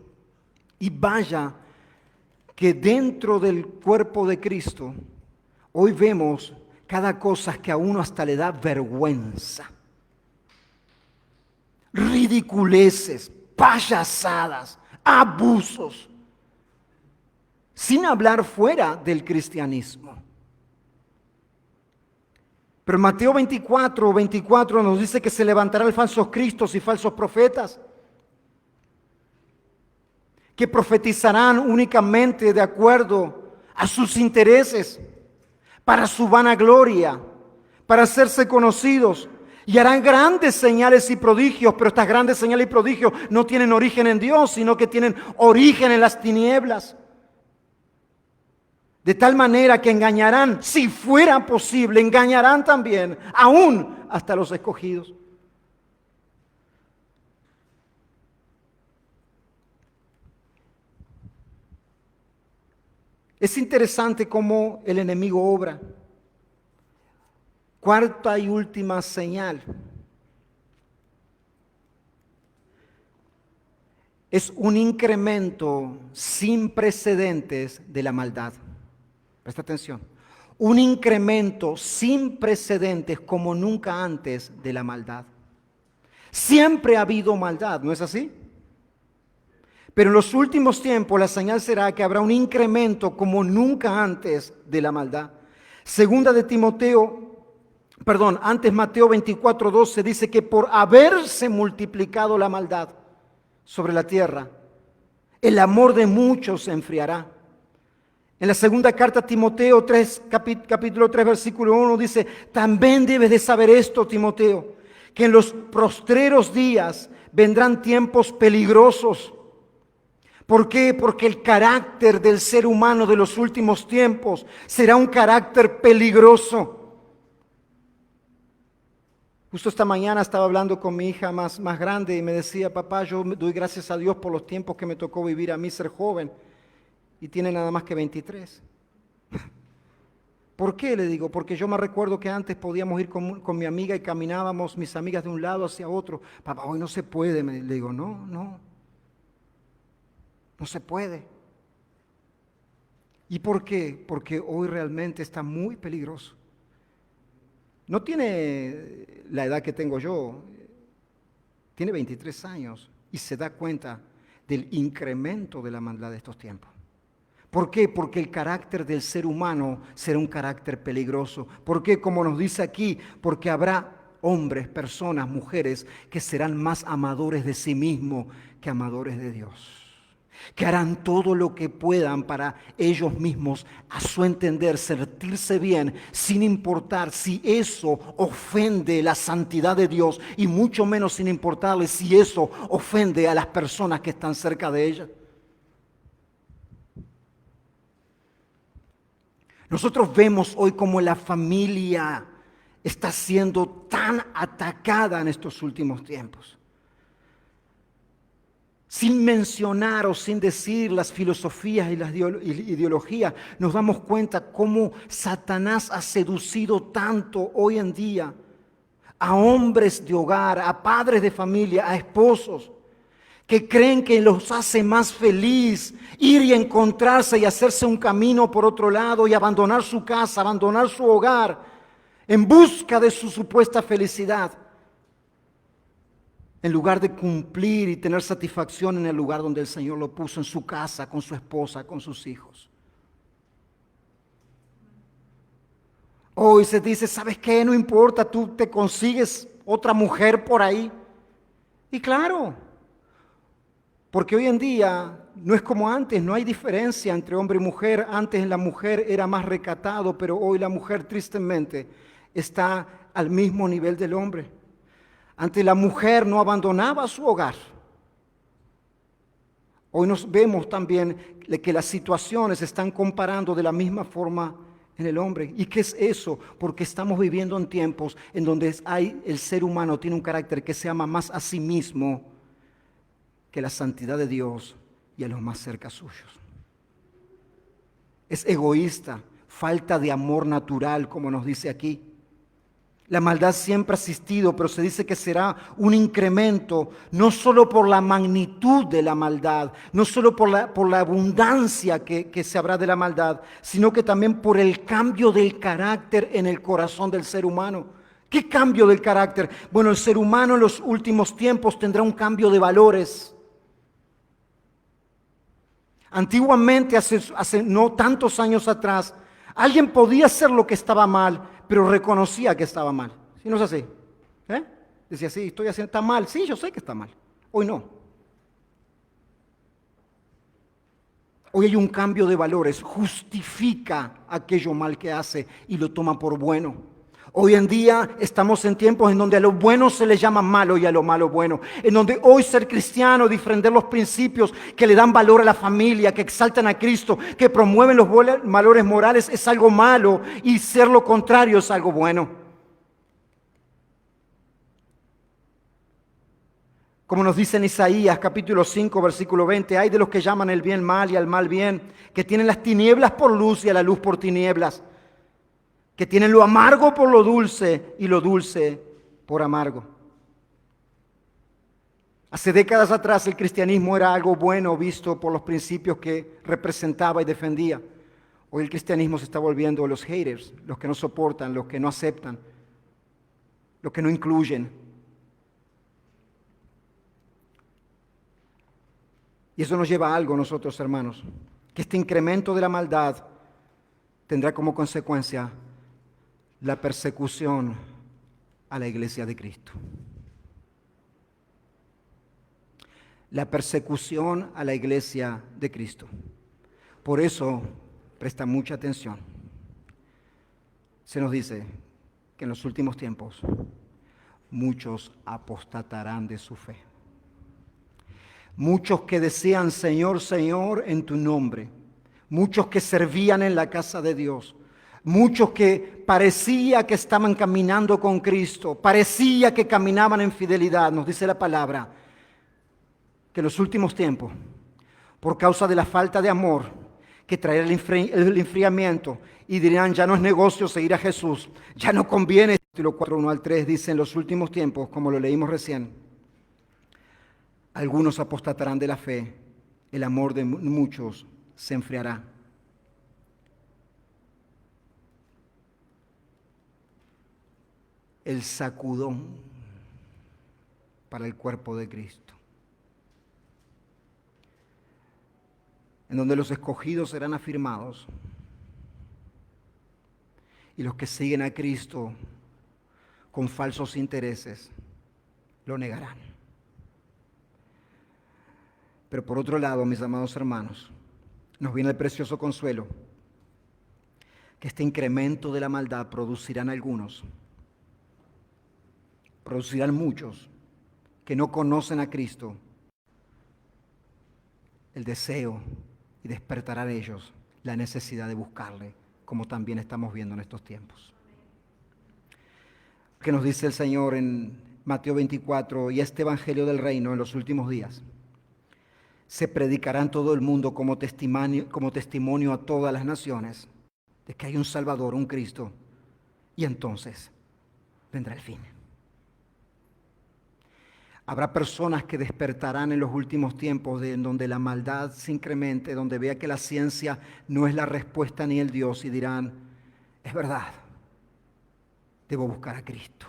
Y vaya que dentro del cuerpo de Cristo hoy vemos cada cosa que a uno hasta le da vergüenza. Ridiculeces, payasadas, abusos, sin hablar fuera del cristianismo. Pero Mateo 24 nos dice que se levantarán falsos cristos y falsos profetas, que profetizarán únicamente de acuerdo a sus intereses, para su vanagloria, para hacerse conocidos. Y harán grandes señales y prodigios, pero estas grandes señales y prodigios no tienen origen en Dios, sino que tienen origen en las tinieblas. De tal manera que engañarán, si fuera posible, engañarán también, aún hasta los escogidos. Es interesante cómo el enemigo obra. Cuarta y última señal. Es un incremento sin precedentes de la maldad. Presta atención. Un incremento sin precedentes como nunca antes de la maldad. Siempre ha habido maldad, ¿no es así? Pero en los últimos tiempos la señal será que habrá un incremento como nunca antes de la maldad. Segunda de Timoteo Perdón, antes Mateo 24:12 dice que por haberse multiplicado la maldad sobre la tierra, el amor de muchos se enfriará. En la segunda carta a Timoteo 3, capítulo 3, versículo 1 dice, también debes de saber esto, Timoteo, que en los postreros días vendrán tiempos peligrosos. ¿Por qué? Porque el carácter del ser humano de los últimos tiempos será un carácter peligroso. Justo esta mañana estaba hablando con mi hija más grande y me decía, papá, yo doy gracias a Dios por los tiempos que me tocó vivir a mí ser joven. Y tiene nada más que 23. ¿Por qué? Le digo, porque yo me recuerdo que antes podíamos ir con mi amiga y caminábamos mis amigas de un lado hacia otro. Papá, hoy no se puede. Le digo, no se puede. ¿Y por qué? Porque hoy realmente está muy peligroso. No tiene la edad que tengo yo, tiene 23 años y se da cuenta del incremento de la maldad de estos tiempos. ¿Por qué? Porque el carácter del ser humano será un carácter peligroso. ¿Por qué? Como nos dice aquí, porque habrá hombres, personas, mujeres que serán más amadores de sí mismos que amadores de Dios. Que harán todo lo que puedan para ellos mismos, a su entender, sentirse bien, sin importar si eso ofende la santidad de Dios y mucho menos sin importarles si eso ofende a las personas que están cerca de ellas. Nosotros vemos hoy cómo la familia está siendo tan atacada en estos últimos tiempos. Sin mencionar o sin decir las filosofías y las ideologías, nos damos cuenta cómo Satanás ha seducido tanto hoy en día a hombres de hogar, a padres de familia, a esposos, que creen que los hace más feliz ir y encontrarse y hacerse un camino por otro lado y abandonar su casa, abandonar su hogar en busca de su supuesta felicidad, en lugar de cumplir y tener satisfacción en el lugar donde el Señor lo puso, en su casa, con su esposa, con sus hijos. Hoy se dice, ¿sabes qué? No importa, tú te consigues otra mujer por ahí. Y claro, porque hoy en día no es como antes, no hay diferencia entre hombre y mujer. Antes la mujer era más recatado, pero hoy la mujer tristemente está al mismo nivel del hombre. Antes la mujer no abandonaba su hogar. Hoy nos vemos también que las situaciones se están comparando de la misma forma en el hombre. ¿Y qué es eso? Porque estamos viviendo en tiempos en donde el ser humano tiene un carácter que se ama más a sí mismo que la santidad de Dios y a los más cerca suyos. Es egoísta, falta de amor natural, como nos dice aquí. La maldad siempre ha existido, pero se dice que será un incremento, no solo por la magnitud de la maldad, no solo por la abundancia que se habrá de la maldad, sino que también por el cambio del carácter en el corazón del ser humano. ¿Qué cambio del carácter? Bueno, el ser humano en los últimos tiempos tendrá un cambio de valores. Antiguamente, hace no tantos años atrás, alguien podía hacer lo que estaba mal, pero reconocía que estaba mal. ¿Sí no es así? Decía, sí, estoy haciendo, está mal. Sí, yo sé que está mal. Hoy no. Hoy hay un cambio de valores. Justifica aquello mal que hace y lo toma por bueno. Hoy en día estamos en tiempos en donde a lo bueno se le llama malo y a lo malo bueno. En donde hoy ser cristiano, defender los principios que le dan valor a la familia, que exaltan a Cristo, que promueven los valores morales es algo malo y ser lo contrario es algo bueno. Como nos dice en Isaías capítulo 5 versículo 20, hay de los que llaman el bien mal y al mal bien, que tienen las tinieblas por luz y a la luz por tinieblas, que tienen lo amargo por lo dulce y lo dulce por amargo. Hace décadas atrás el cristianismo era algo bueno visto por los principios que representaba y defendía. Hoy el cristianismo se está volviendo los haters, los que no soportan, los que no aceptan, los que no incluyen. Y eso nos lleva a algo nosotros, hermanos, que este incremento de la maldad tendrá como consecuencia la persecución a la iglesia de Cristo. La persecución a la iglesia de Cristo. Por eso, presta mucha atención. Se nos dice que en los últimos tiempos muchos apostatarán de su fe. Muchos que decían Señor, Señor en tu nombre. Muchos que servían en la casa de Dios. Muchos que parecía que estaban caminando con Cristo. Parecía que caminaban en fidelidad. Nos dice la palabra que en los últimos tiempos, por causa de la falta de amor que traerá el enfriamiento, y dirán, ya no es negocio seguir a Jesús, ya no conviene. Capítulo 4, 1 al 3 dice, en los últimos tiempos, como lo leímos recién, algunos apostatarán de la fe, el amor de muchos se enfriará. El sacudón para el cuerpo de Cristo, en donde los escogidos serán afirmados y los que siguen a Cristo con falsos intereses lo negarán. Pero por otro lado, mis amados hermanos, nos viene el precioso consuelo que este incremento de la maldad producirán algunos, producirán muchos que no conocen a Cristo el deseo y despertará en ellos la necesidad de buscarle, como también estamos viendo en estos tiempos. Que nos dice el Señor en Mateo 24, y este evangelio del reino en los últimos días se predicará en todo el mundo como testimonio a todas las naciones de que hay un Salvador, un Cristo, y entonces vendrá el fin. Habrá personas que despertarán en los últimos tiempos en donde la maldad se incremente, donde vea que la ciencia no es la respuesta ni el Dios, y dirán, es verdad, debo buscar a Cristo.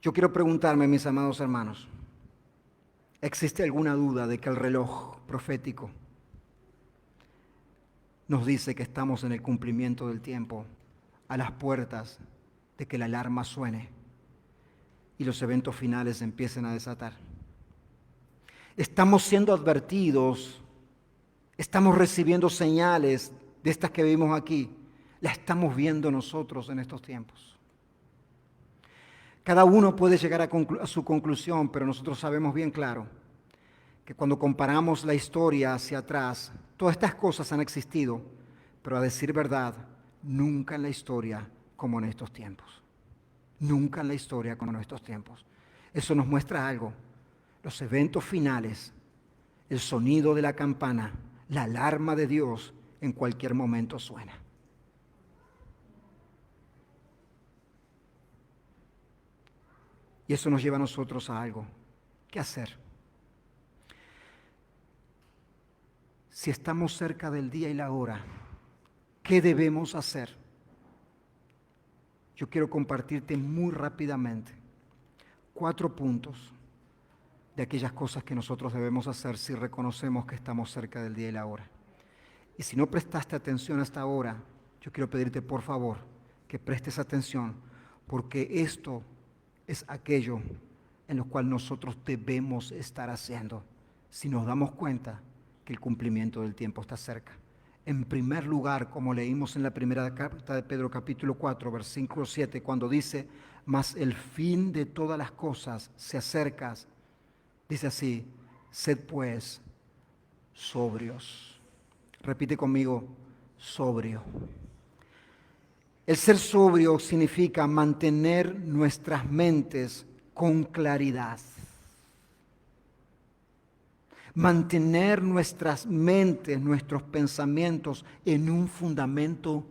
Yo quiero preguntarme, mis amados hermanos, ¿existe alguna duda de que el reloj profético nos dice que estamos en el cumplimiento del tiempo, a las puertas de que la alarma suene y los eventos finales empiecen a desatar? Estamos siendo advertidos, estamos recibiendo señales de estas que vimos aquí, las estamos viendo nosotros en estos tiempos. Cada uno puede llegar a su conclusión, pero nosotros sabemos bien claro que cuando comparamos la historia hacia atrás, todas estas cosas han existido, pero a decir verdad, nunca en la historia como en estos tiempos. Nunca en la historia como en estos tiempos. Eso nos muestra algo. Los eventos finales, el sonido de la campana, la alarma de Dios en cualquier momento suena. Y eso nos lleva a nosotros a algo. ¿Qué hacer? Si estamos cerca del día y la hora, ¿qué debemos hacer? Yo quiero compartirte muy rápidamente 4 puntos de aquellas cosas que nosotros debemos hacer si reconocemos que estamos cerca del día y la hora. Y si no prestaste atención hasta ahora, yo quiero pedirte por favor que prestes atención, porque esto es aquello en lo cual nosotros debemos estar haciendo si nos damos cuenta que el cumplimiento del tiempo está cerca. En primer lugar, como leímos en la primera carta de Pedro, capítulo 4, versículo 7, cuando dice, mas el fin de todas las cosas se acerca, dice así, sed pues sobrios. Repite conmigo, sobrio. El ser sobrio significa mantener nuestras mentes con claridad. Mantener nuestras mentes, nuestros pensamientos en un fundamento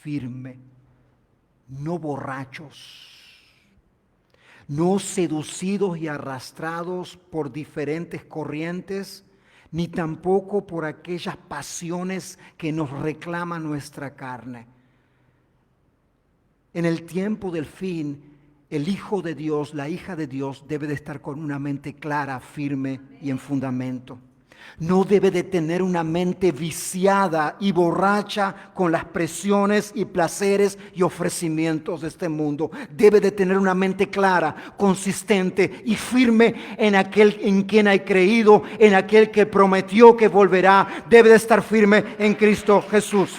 firme, no borrachos, no seducidos y arrastrados por diferentes corrientes, ni tampoco por aquellas pasiones que nos reclama nuestra carne. En el tiempo del fin, el Hijo de Dios, la hija de Dios debe de estar con una mente clara, firme y en fundamento. No debe de tener una mente viciada y borracha con las presiones y placeres y ofrecimientos de este mundo. Debe de tener una mente clara, consistente y firme en aquel en quien ha creído, en aquel que prometió que volverá. Debe de estar firme en Cristo Jesús.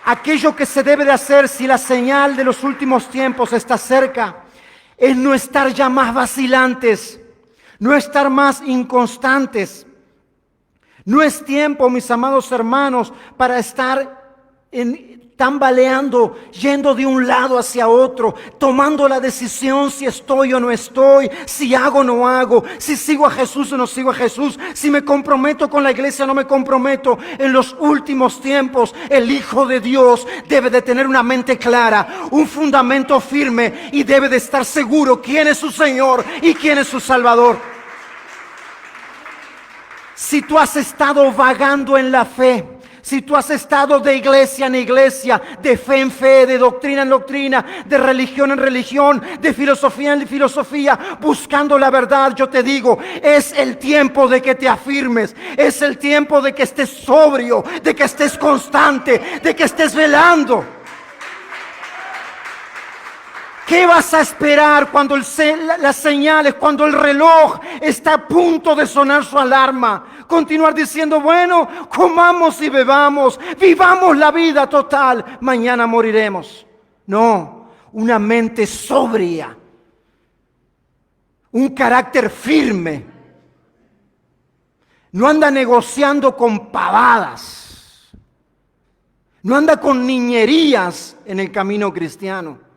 Aquello que se debe de hacer si la señal de los últimos tiempos está cerca es no estar ya más vacilantes, no estar más inconstantes. No es tiempo, mis amados hermanos, para estar tambaleando, yendo de un lado hacia otro, tomando la decisión si estoy o no estoy, si hago o no hago, si sigo a Jesús o no sigo a Jesús, si me comprometo con la iglesia o no me comprometo. En los últimos tiempos, el Hijo de Dios debe de tener una mente clara, un fundamento firme y debe de estar seguro quién es su Señor y quién es su Salvador. Si tú has estado vagando en la fe, si tú has estado de iglesia en iglesia, de fe en fe, de doctrina en doctrina, de religión en religión, de filosofía en filosofía, buscando la verdad, yo te digo, es el tiempo de que te afirmes, es el tiempo de que estés sobrio, de que estés constante, de que estés velando. ¿Qué vas a esperar cuando las señales, cuando el reloj está a punto de sonar su alarma? Continuar diciendo, bueno, comamos y bebamos, vivamos la vida total, mañana moriremos. No, una mente sobria, un carácter firme. No anda negociando con pavadas, no anda con niñerías en el camino cristiano.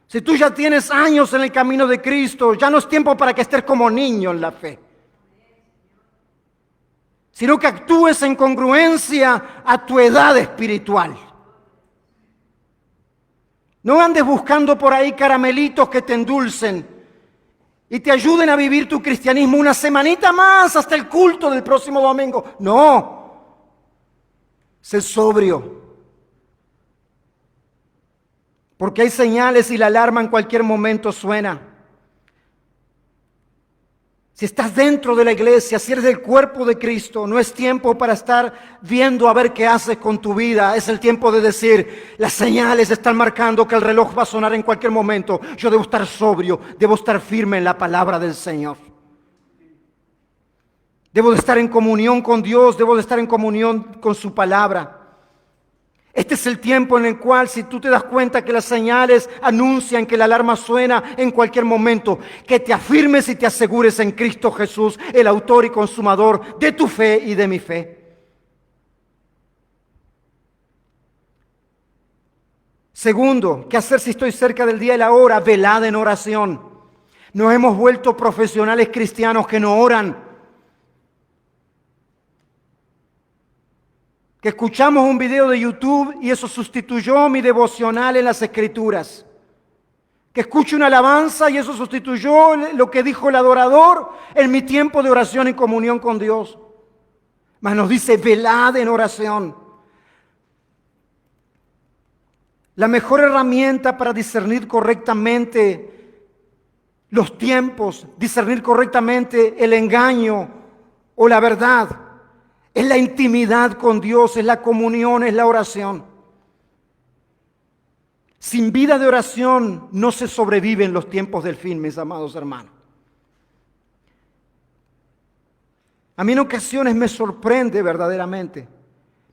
Si tú ya tienes años en el camino de Cristo, ya no es tiempo para que estés como niño en la fe, sino que actúes en congruencia a tu edad espiritual. No andes buscando por ahí caramelitos que te endulcen y te ayuden a vivir tu cristianismo una semanita más hasta el culto del próximo domingo. No, sé sobrio. Porque hay señales y la alarma en cualquier momento suena. Si estás dentro de la iglesia, si eres del cuerpo de Cristo, no es tiempo para estar viendo a ver qué haces con tu vida. Es el tiempo de decir, las señales están marcando que el reloj va a sonar en cualquier momento. Yo debo estar sobrio, debo estar firme en la palabra del Señor. Debo de estar en comunión con Dios, debo de estar en comunión con su palabra. Este es el tiempo en el cual, si tú te das cuenta que las señales anuncian que la alarma suena en cualquier momento, que te afirmes y te asegures en Cristo Jesús, el autor y consumador de tu fe y de mi fe. Segundo, ¿qué hacer si estoy cerca del día y la hora? Velad en oración. Nos hemos vuelto profesionales cristianos que no oran. Que escuchamos un video de YouTube y eso sustituyó mi devocional en las Escrituras. Que escucho una alabanza y eso sustituyó lo que dijo el adorador en mi tiempo de oración y comunión con Dios. Mas nos dice, velad en oración. La mejor herramienta para discernir correctamente los tiempos, discernir correctamente el engaño o la verdad, es la intimidad con Dios, es la comunión, es la oración. Sin vida de oración no se sobrevive en los tiempos del fin, mis amados hermanos. A mí en ocasiones me sorprende verdaderamente.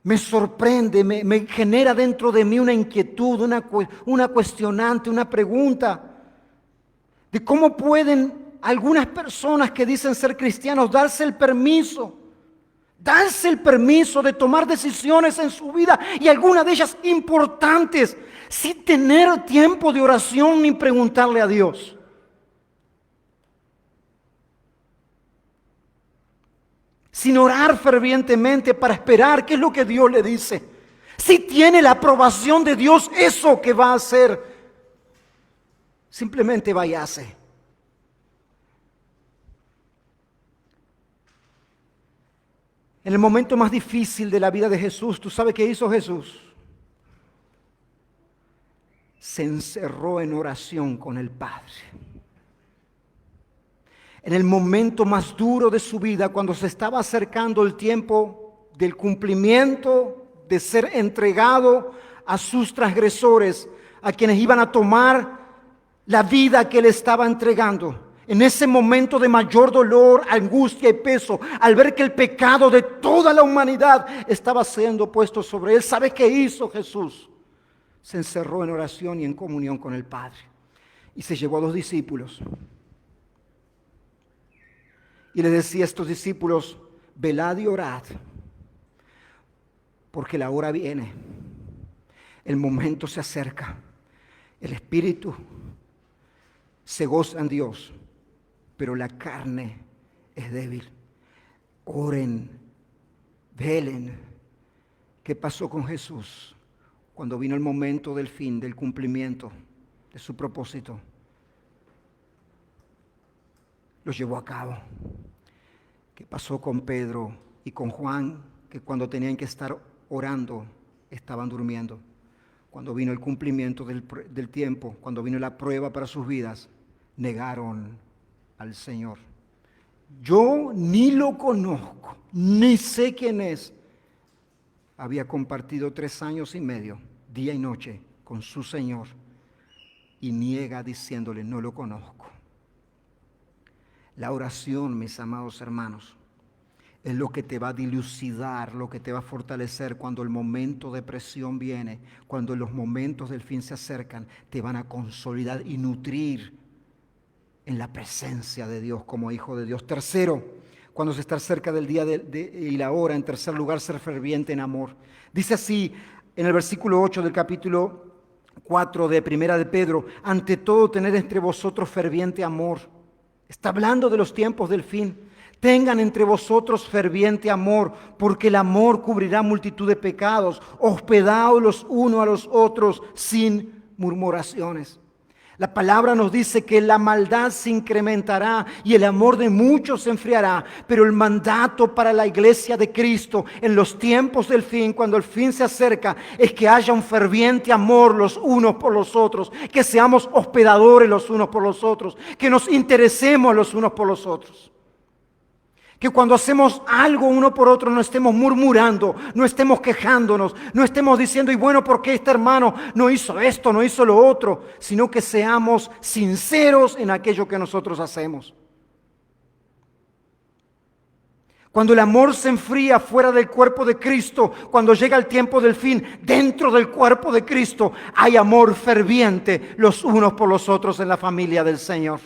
Me sorprende, me genera dentro de mí una inquietud, una cuestionante, una pregunta de cómo pueden algunas personas que dicen ser cristianos darse el permiso de tomar decisiones en su vida y algunas de ellas importantes sin tener tiempo de oración ni preguntarle a Dios. Sin orar fervientemente para esperar qué es lo que Dios le dice. Si tiene la aprobación de Dios eso que va a hacer, simplemente váyase. En el momento más difícil de la vida de Jesús, ¿tú sabes qué hizo Jesús? Se encerró en oración con el Padre. En el momento más duro de su vida, cuando se estaba acercando el tiempo del cumplimiento, de ser entregado a sus transgresores, a quienes iban a tomar la vida que él estaba entregando. En ese momento de mayor dolor, angustia y peso, al ver que el pecado de toda la humanidad estaba siendo puesto sobre él, ¿sabe qué hizo Jesús? Se encerró en oración y en comunión con el Padre. Y se llevó a 2 discípulos. Y les decía a estos discípulos: velad y orad, porque la hora viene, el momento se acerca, el espíritu se goza en Dios, pero la carne es débil. Oren, velen. ¿Qué pasó con Jesús cuando vino el momento del fin, del cumplimiento de su propósito? Lo llevó a cabo. ¿Qué pasó con Pedro y con Juan, que cuando tenían que estar orando estaban durmiendo? Cuando vino el cumplimiento del tiempo, cuando vino la prueba para sus vidas, negaron al Señor. Yo ni lo conozco, ni sé quién es. Había compartido 3 años y medio, día y noche, con su Señor, y niega diciéndole: no lo conozco. La oración, mis amados hermanos, es lo que te va a dilucidar, lo que te va a fortalecer cuando el momento de presión viene, cuando los momentos del fin se acercan, te van a consolidar y nutrir en la presencia de Dios como hijo de Dios. Tercero, cuando se está cerca del día y la hora. En tercer lugar, ser ferviente en amor. Dice así en el versículo 8 del capítulo 4 de Primera de Pedro: ante todo, tened entre vosotros ferviente amor. Está hablando de los tiempos del fin. Tengan entre vosotros ferviente amor, porque el amor cubrirá multitud de pecados. Hospedaos los unos a los otros sin murmuraciones. La palabra nos dice que la maldad se incrementará y el amor de muchos se enfriará, pero el mandato para la iglesia de Cristo en los tiempos del fin, cuando el fin se acerca, es que haya un ferviente amor los unos por los otros, que seamos hospedadores los unos por los otros, que nos interesemos los unos por los otros. Que cuando hacemos algo uno por otro no estemos murmurando, no estemos quejándonos, no estemos diciendo: y bueno, ¿por qué este hermano no hizo esto, no hizo lo otro? Sino que seamos sinceros en aquello que nosotros hacemos. Cuando el amor se enfría fuera del cuerpo de Cristo, cuando llega el tiempo del fin, dentro del cuerpo de Cristo hay amor ferviente los unos por los otros en la familia del Señor.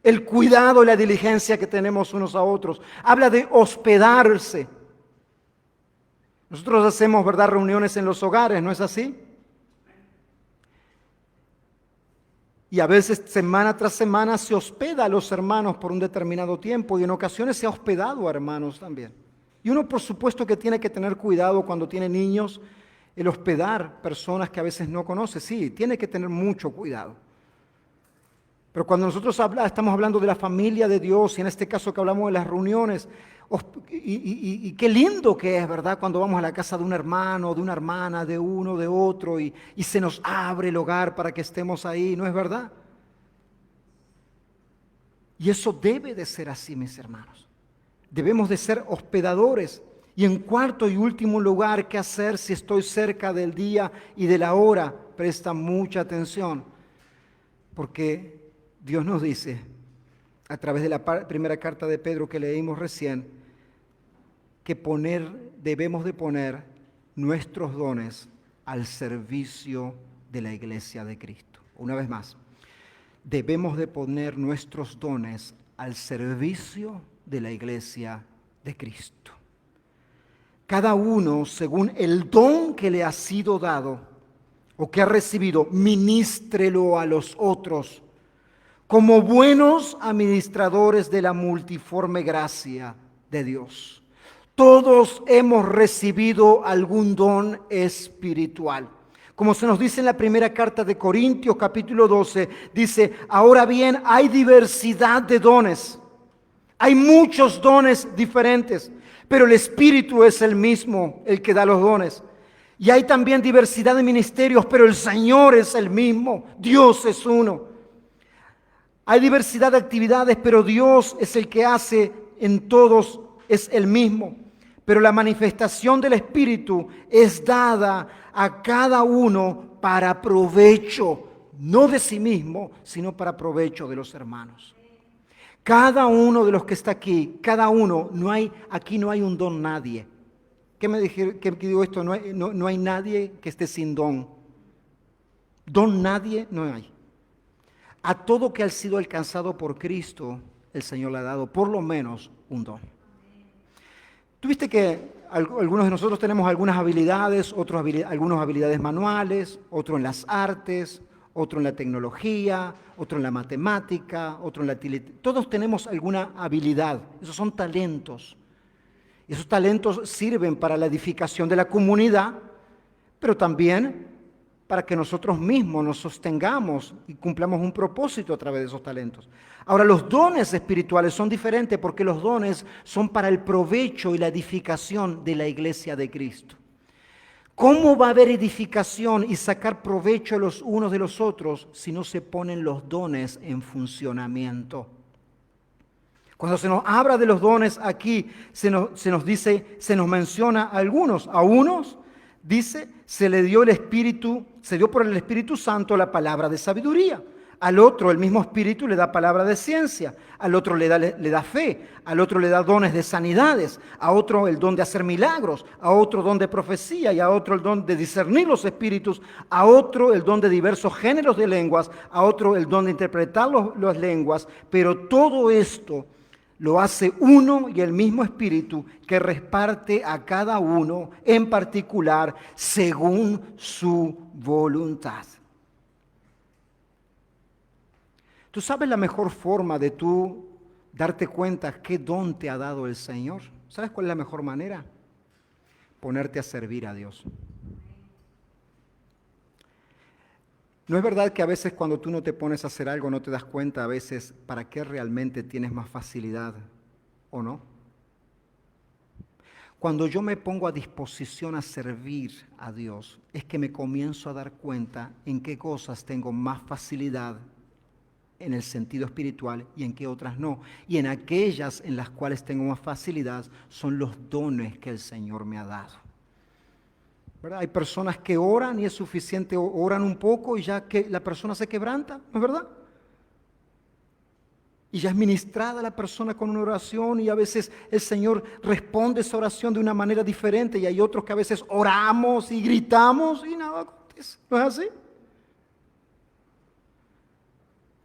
El cuidado y la diligencia que tenemos unos a otros. Habla de hospedarse. Nosotros hacemos, ¿verdad?, reuniones en los hogares, ¿no es así? Y a veces semana tras semana se hospeda a los hermanos por un determinado tiempo, y en ocasiones se ha hospedado a hermanos también. Y uno, por supuesto, que tiene que tener cuidado cuando tiene niños, el hospedar personas que a veces no conoce. Sí, tiene que tener mucho cuidado. Pero cuando nosotros estamos hablando de la familia de Dios, y en este caso que hablamos de las reuniones, y qué lindo que es, ¿verdad?, cuando vamos a la casa de un hermano, de una hermana, de uno, de otro, y se nos abre el hogar para que estemos ahí, ¿no es verdad? Y eso debe de ser así, mis hermanos. Debemos de ser hospedadores. Y en cuarto y último lugar, ¿qué hacer si estoy cerca del día y de la hora? Presta mucha atención, porque Dios nos dice, a través de la primera carta de Pedro que leímos recién, que debemos de poner nuestros dones al servicio de la iglesia de Cristo. Una vez más, debemos de poner nuestros dones al servicio de la iglesia de Cristo. Cada uno, según el don que le ha sido dado o que ha recibido, ministrelo a los otros como buenos administradores de la multiforme gracia de Dios. Todos hemos recibido algún don espiritual. Como se nos dice en la primera carta de Corintios, capítulo 12, dice: ahora bien, hay diversidad de dones. Hay muchos dones diferentes, pero el Espíritu es el mismo, el que da los dones. Y hay también diversidad de ministerios, pero el Señor es el mismo. Dios es uno. Hay diversidad de actividades, pero Dios es el que hace en todos, es el mismo. Pero la manifestación del Espíritu es dada a cada uno para provecho, no de sí mismo, sino para provecho de los hermanos. Cada uno de los que está aquí, cada uno, aquí no hay un don nadie. ¿Qué me dije? ¿Qué digo esto? No hay nadie que esté sin don. Don nadie no hay. A todo que ha sido alcanzado por Cristo, el Señor le ha dado por lo menos un don. Tuviste que algunos de nosotros tenemos algunas habilidades, algunas habilidades manuales, otros en las artes, otro en la tecnología, otro en la matemática, otro en la todos tenemos alguna habilidad. Esos son talentos. Esos talentos sirven para la edificación de la comunidad, pero también para que nosotros mismos nos sostengamos y cumplamos un propósito a través de esos talentos. Ahora, los dones espirituales son diferentes porque los dones son para el provecho y la edificación de la iglesia de Cristo. ¿Cómo va a haber edificación y sacar provecho los unos de los otros si no se ponen los dones en funcionamiento? Cuando se nos habla de los dones aquí, se nos menciona a algunos. A unos, dice, se dio por el Espíritu Santo la palabra de sabiduría. Al otro, el mismo Espíritu le da palabra de ciencia. Al otro le da fe. Al otro le da dones de sanidades. A otro el don de hacer milagros. A otro don de profecía. Y a otro el don de discernir los espíritus. A otro el don de diversos géneros de lenguas. A otro el don de interpretar las lenguas. Pero todo esto lo hace uno y el mismo Espíritu que reparte a cada uno en particular según su voluntad. ¿Tú sabes la mejor forma de tú darte cuenta qué don te ha dado el Señor? ¿Sabes cuál es la mejor manera? Ponerte a servir a Dios. ¿No es verdad que a veces cuando tú no te pones a hacer algo no te das cuenta a veces para qué realmente tienes más facilidad o no? Cuando yo me pongo a disposición a servir a Dios, es que me comienzo a dar cuenta en qué cosas tengo más facilidad en el sentido espiritual y en qué otras no. Y en aquellas en las cuales tengo más facilidad son los dones que el Señor me ha dado. ¿Verdad? Hay personas que oran y es suficiente, oran un poco y ya que la persona se quebranta, ¿no es verdad? Y ya es ministrada la persona con una oración y a veces el Señor responde esa oración de una manera diferente y hay otros que a veces oramos y gritamos y nada acontece, ¿no es así?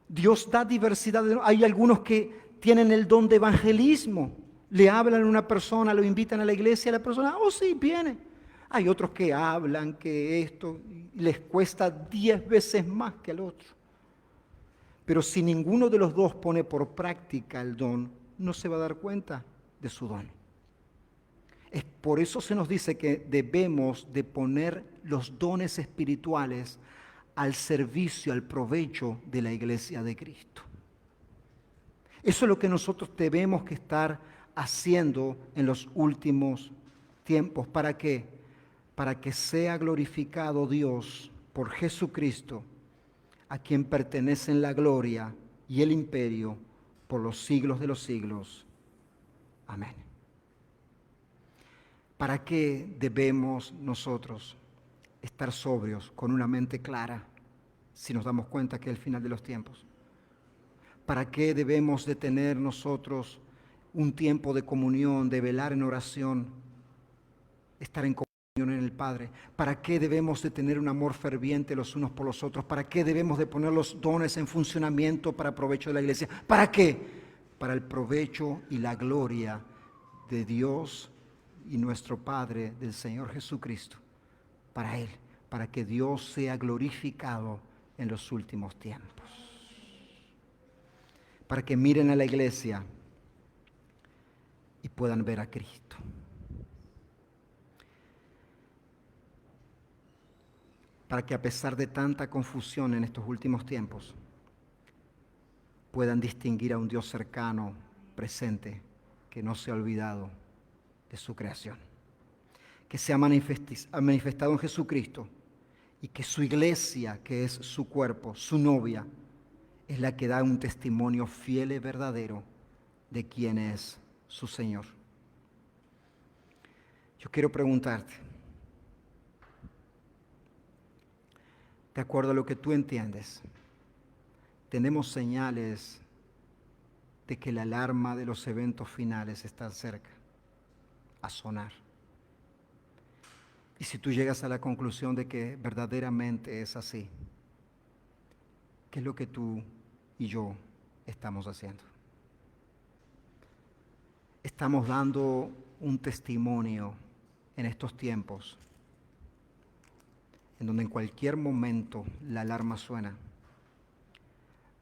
Dios da diversidad. Hay algunos que tienen el don de evangelismo. Le hablan a una persona, lo invitan a la iglesia, y la persona, oh sí, viene. Hay otros que hablan que esto les cuesta 10 veces más que al otro. Pero si ninguno de los dos pone por práctica el don, no se va a dar cuenta de su don. Es por eso se nos dice que debemos de poner los dones espirituales al servicio, al provecho de la iglesia de Cristo. Eso es lo que nosotros debemos que estar haciendo en los últimos tiempos. ¿Para qué? Para que sea glorificado Dios por Jesucristo, a quien pertenecen la gloria y el imperio por los siglos de los siglos. Amén. ¿Para qué debemos nosotros estar sobrios con una mente clara si nos damos cuenta que es el final de los tiempos? ¿Para qué debemos de tener nosotros un tiempo de comunión, de velar en oración, estar en comunión en el Padre? ¿Para qué debemos de tener un amor ferviente los unos por los otros? ¿Para qué debemos de poner los dones en funcionamiento para provecho de la iglesia? ¿Para qué? Para el provecho y la gloria de Dios y nuestro Padre, del Señor Jesucristo. Para Él, para que Dios sea glorificado en los últimos tiempos. Para que miren a la iglesia y puedan ver a Cristo. Para que a pesar de tanta confusión en estos últimos tiempos, puedan distinguir a un Dios cercano, presente, que no se ha olvidado de su creación. Que se ha manifestado en Jesucristo y que su iglesia, que es su cuerpo, su novia, es la que da un testimonio fiel y verdadero de quién es su Señor. Yo quiero preguntarte, de acuerdo a lo que tú entiendes, tenemos señales de que la alarma de los eventos finales está cerca a sonar. Y si tú llegas a la conclusión de que verdaderamente es así, ¿qué es lo que tú y yo estamos haciendo? Estamos dando un testimonio en estos tiempos en donde en cualquier momento la alarma suena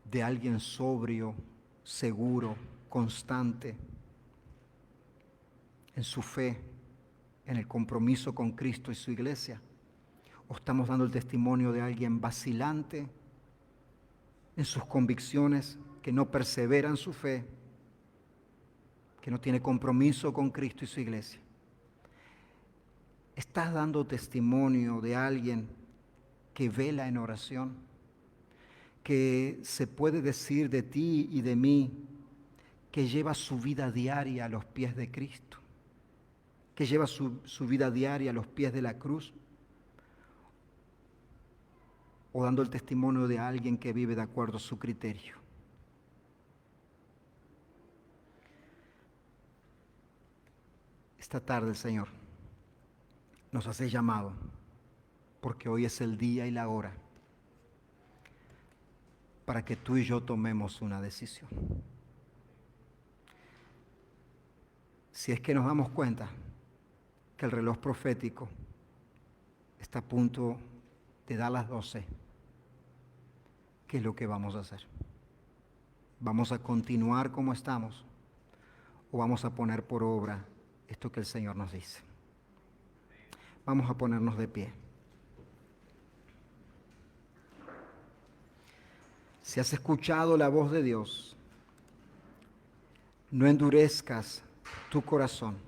de alguien sobrio, seguro, constante en su fe, en el compromiso con Cristo y su iglesia. O estamos dando el testimonio de alguien vacilante en sus convicciones, que no persevera en su fe, que no tiene compromiso con Cristo y su iglesia. ¿Estás dando testimonio de alguien que vela en oración? Que se puede decir de ti y de mí que lleva su vida diaria a los pies de Cristo, que lleva su vida diaria a los pies de la cruz, o dando el testimonio de alguien que vive de acuerdo a su criterio. Esta tarde, Señor, nos hace llamado, porque hoy es el día y la hora para que tú y yo tomemos una decisión. Si es que nos damos cuenta que el reloj profético está a punto de dar las 12, ¿qué es lo que vamos a hacer? ¿Vamos a continuar como estamos o vamos a poner por obra esto que el Señor nos dice? Vamos a ponernos de pie. Si has escuchado la voz de Dios, no endurezcas tu corazón.